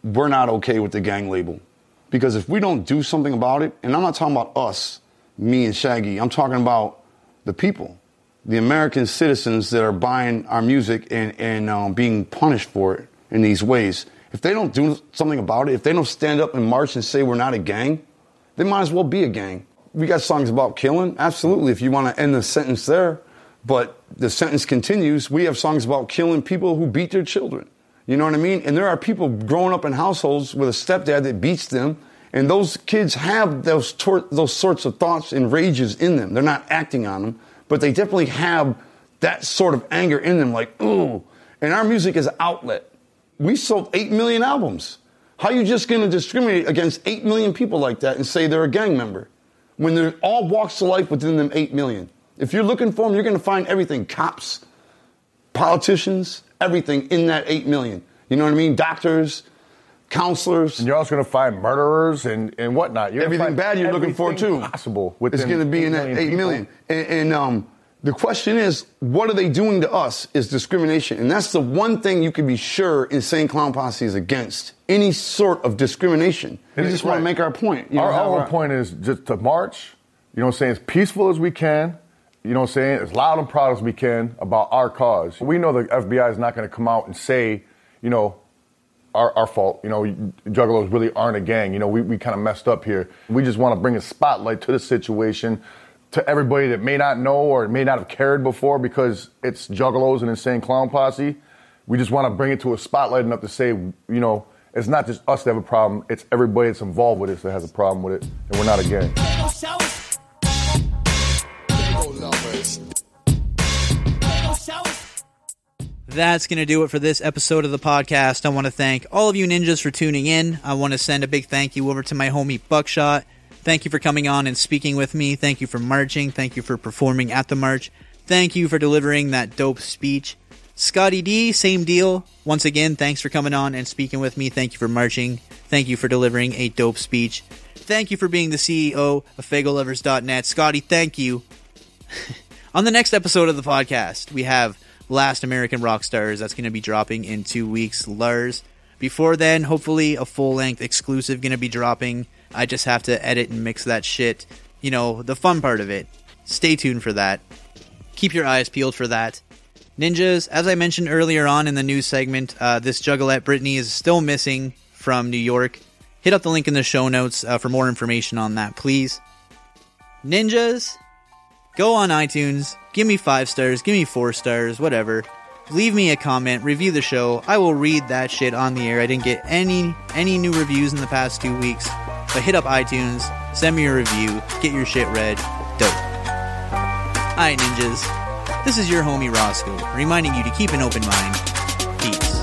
we're not okay with the gang label. Because if we don't do something about it, and I'm not talking about us, me and Shaggy, I'm talking about the people, the American citizens that are buying our music and being punished for it in these ways. If they don't do something about it, if they don't stand up and march and say we're not a gang, they might as well be a gang. We got songs about killing, absolutely, if you want to end the sentence there. But the sentence continues. We have songs about killing people who beat their children. You know what I mean? And there are people growing up in households with a stepdad that beats them, and those kids have those sorts of thoughts and rages in them. They're not acting on them, but they definitely have that sort of anger in them, like, ooh. And our music is an outlet. We sold 8 million albums. How are you just going to discriminate against 8 million people like that and say they're a gang member when they're all walks of life within them 8 million? If you're looking for them, you're going to find everything. Cops, politicians, everything in that 8 million. You know what I mean? Doctors, counselors. And you're also going to find murderers and whatnot. You're everything bad you're looking for, too. Possible it's going to be in that 8 million. And the question is, what are they doing to us is discrimination. And that's the one thing you can be sure Insane Clown Posse is against. Any sort of discrimination. We just want to make our point. You know, our point is just to march, you know what I'm saying, as peaceful as we can, you know what I'm saying, as loud and proud as we can about our cause. We know the FBI is not going to come out and say, you know, our fault. You know, Juggalos really aren't a gang. You know, we kind of messed up here. We just want to bring a spotlight to the situation, to everybody that may not know or may not have cared before because it's Juggalos and Insane Clown Posse. We just want to bring it to a spotlight enough to say, you know, it's not just us that have a problem, it's everybody that's involved with it that has a problem with it, and we're not a gang. That's going to do it for this episode of the podcast. I want to thank all of you ninjas for tuning in. I want to send a big thank you over to my homie Bukshot. Thank you for coming on and speaking with me. Thank you for marching. Thank you for performing at the march. Thank you for delivering that dope speech. Scottie D, same deal. Once again, thanks for coming on and speaking with me. Thank you for marching. Thank you for delivering a dope speech. Thank you for being the CEO of Faygoluvers.net. Scottie, thank you. On the next episode of the podcast, we have Last American Rock Stars. That's going to be dropping in 2 weeks. Lars. Before then, hopefully a full-length exclusive going to be dropping. I just have to edit and mix that shit. You know, the fun part of it. Stay tuned for that. Keep your eyes peeled for that. Ninjas, as I mentioned earlier on in the news segment, this Juggalette Brittany is still missing from New York. Hit up the link in the show notes for more information on that, please. Ninjas, go on iTunes. Give me 5 stars. Give me 4 stars. Whatever. Leave me a comment. Review the show. I will read that shit on the air. I didn't get any new reviews in the past 2 weeks. But hit up iTunes, send me a review, get your shit read. Dope. Alright, ninjas. This is your homie Roscoe, reminding you to keep an open mind. Peace.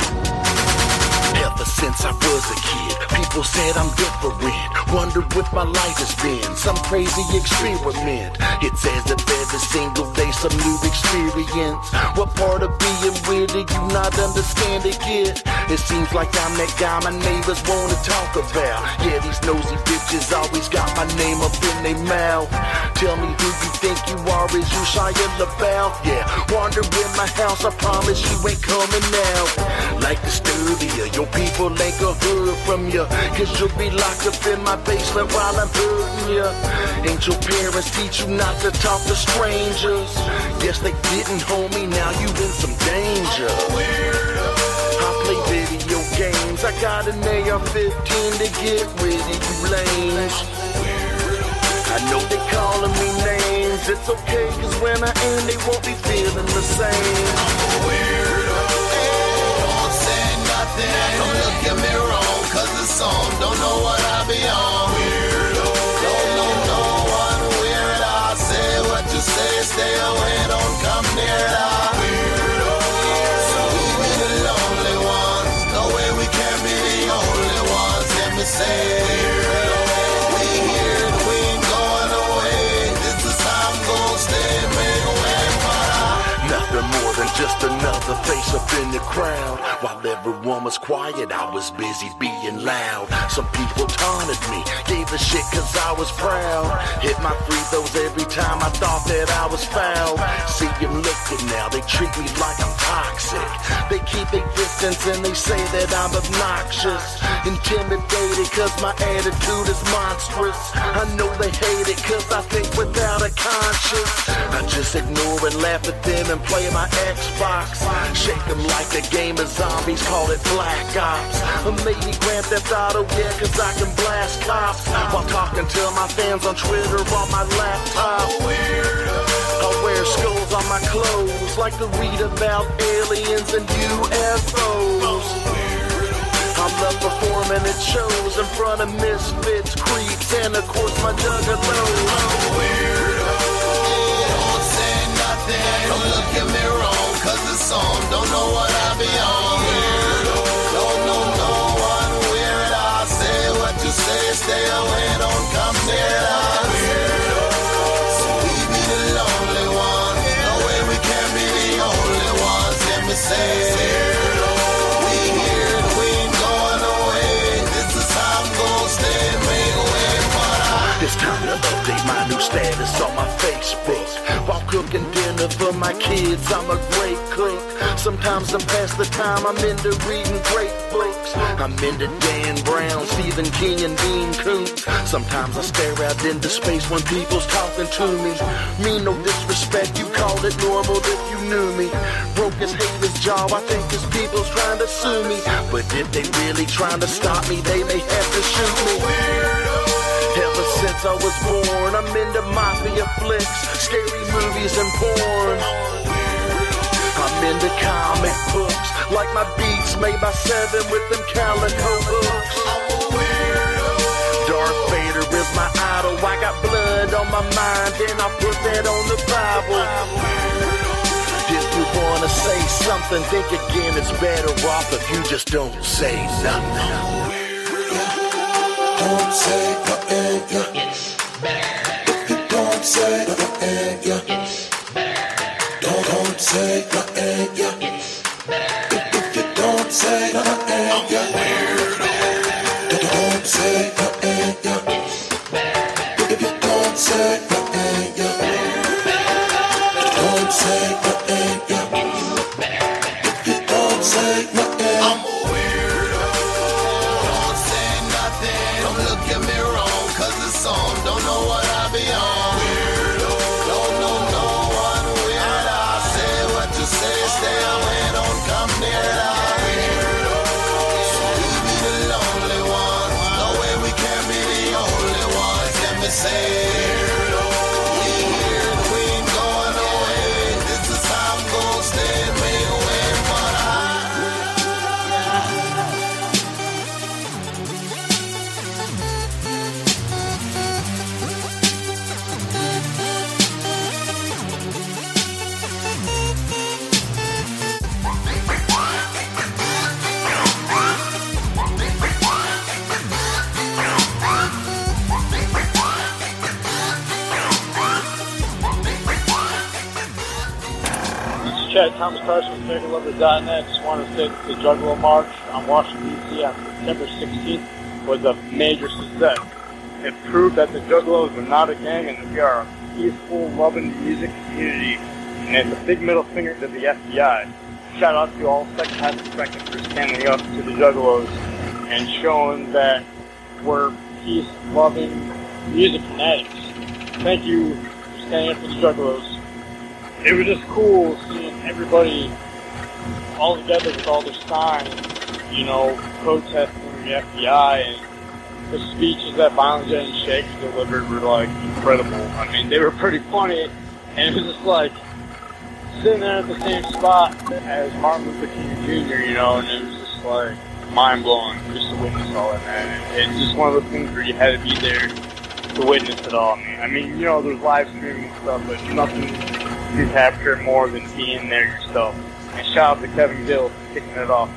Ever since I was a kid, people said I'm different. Wonder what my life has been, some crazy experiment. It's as if every single day some new experience. What part of being weird do you not understand it yet? It seems like I'm that guy my neighbors wanna talk about. Yeah, these nosy bitches always got my name up in their mouth. Tell me who you think you are, is you Shia LaBelle? Yeah, wander in my house, I promise you ain't coming out. Like Disturbia, your people ain't gonna hear from you, cause you'll be locked up in my basement while I'm hurting you. Ain't your parents teach you not to talk to strangers? Yes, they didn't, homie, now you in some danger. I play video games, I got an AR-15 to get rid of you lames. I know they calling me names, it's okay, cause when I aim they won't be feeling the same. I'm a weirdo, don't say nothing, don't look at me wrong, cause the song don't know what I be on. Weirdo, don't know no one weird, I say what you say, stay away, don't come near that. Weirdo, so we be the lonely ones, no way we can be the only ones, let me say it. We here, we ain't going away, this is how I'm gonna stay, make a way for nothing more than just another face up in the crowd. While everyone was quiet, I was busy being loud. Some people taunted me, gave a shit cause I was proud. Hit my free throws every time I thought that I was foul. See them looking now, they treat me like I'm toxic. They keep their distance and they say that I'm obnoxious. Intimidated cause my attitude is monstrous. I know they hate it cause I think without a conscience. I just ignore and laugh at them and play my Xbox. Shake them like a game of zombies, call it Black Ops. Or maybe Grand Theft Auto, yeah, cause I can blast cops while talking to my fans on Twitter on my laptop. I wear skulls on my clothes, like to read about aliens and UFOs. I love performing at shows in front of misfits, creeps, and of course my juggalos. Don't say nothing, don't look at me wrong, cause the song don't know what I be on. Don't know no one weird, I say what you say, stay away, don't come near us. So we be the lonely ones, no way we can be the only ones, let me say. We here, we ain't going away, this is how I'm gonna stay, make way for us. It's time to update my new status on my Facebook. While cooking dinner for my kids, I'm a great cook. Sometimes I'm past the time, I'm into reading great books. I'm into Dan Brown, Stephen King, and Dean Koontz. Sometimes I stare out into space when people's talking to me. Mean no disrespect, you called it normal if you knew me. Broke his haters' jaw, I think his people's trying to sue me. But if they really trying to stop me, they may have to shoot me. Ever since I was born, I'm into mafia flicks, scary movies and porn. I'm into comic books, like my beats made by 7 with them calico books. Darth Vader is my idol, I got blood on my mind and I put that on the Bible. If you wanna say something, think again, it's better off if you just don't say nothing. Don't say nothing, yeah. It's better. If you don't say nothing, yeah. It's better. Don't say nothing, yeah. It's better. If you don't say nothing, yeah. Don't say nothing, yeah. It's better. If you don't say nothing, yeah. Don't say nothing, yeah. It's better. If you don't say nothing, I'm a weirdo. Don't say nothing. Don't look at me wrong, cause the song don't know what I be on. Weirdo. Don't know no one weird. I say what you say, stay away, don't come near us. Weirdo. So we be the lonely ones, no way we can be the only ones, let me say. Weirdo. We here, we ain't going away, this is how I'm gonna stay, make way for Chad Thomas Carson with Faygoluvers.net. Just want to say that the Juggalo March on Washington, D.C. on September 16th was a major success. It proved that the Juggalos are not a gang and that we are a peaceful, loving music community. And it's a big middle finger to the FBI. Shout out to all second-half perspectives for standing up to the Juggalos and showing that we're peace-loving music fanatics. Thank you for standing up for the Juggalos. It was just cool seeing everybody all together with all their signs, you know, protesting the FBI, and the speeches that Violent J and Shaggy delivered were, like, incredible. I mean, they were pretty funny, and it was just, like, sitting there at the same spot as Martin Luther King Jr., you know, and it was just, like, mind-blowing just to witness all that, man. It's just one of those things where you had to be there to witness it all, man. I mean, you know, there's live streaming and stuff, but nothing can capture more than being there yourself. And shout out to Kevin Gill for kicking it off.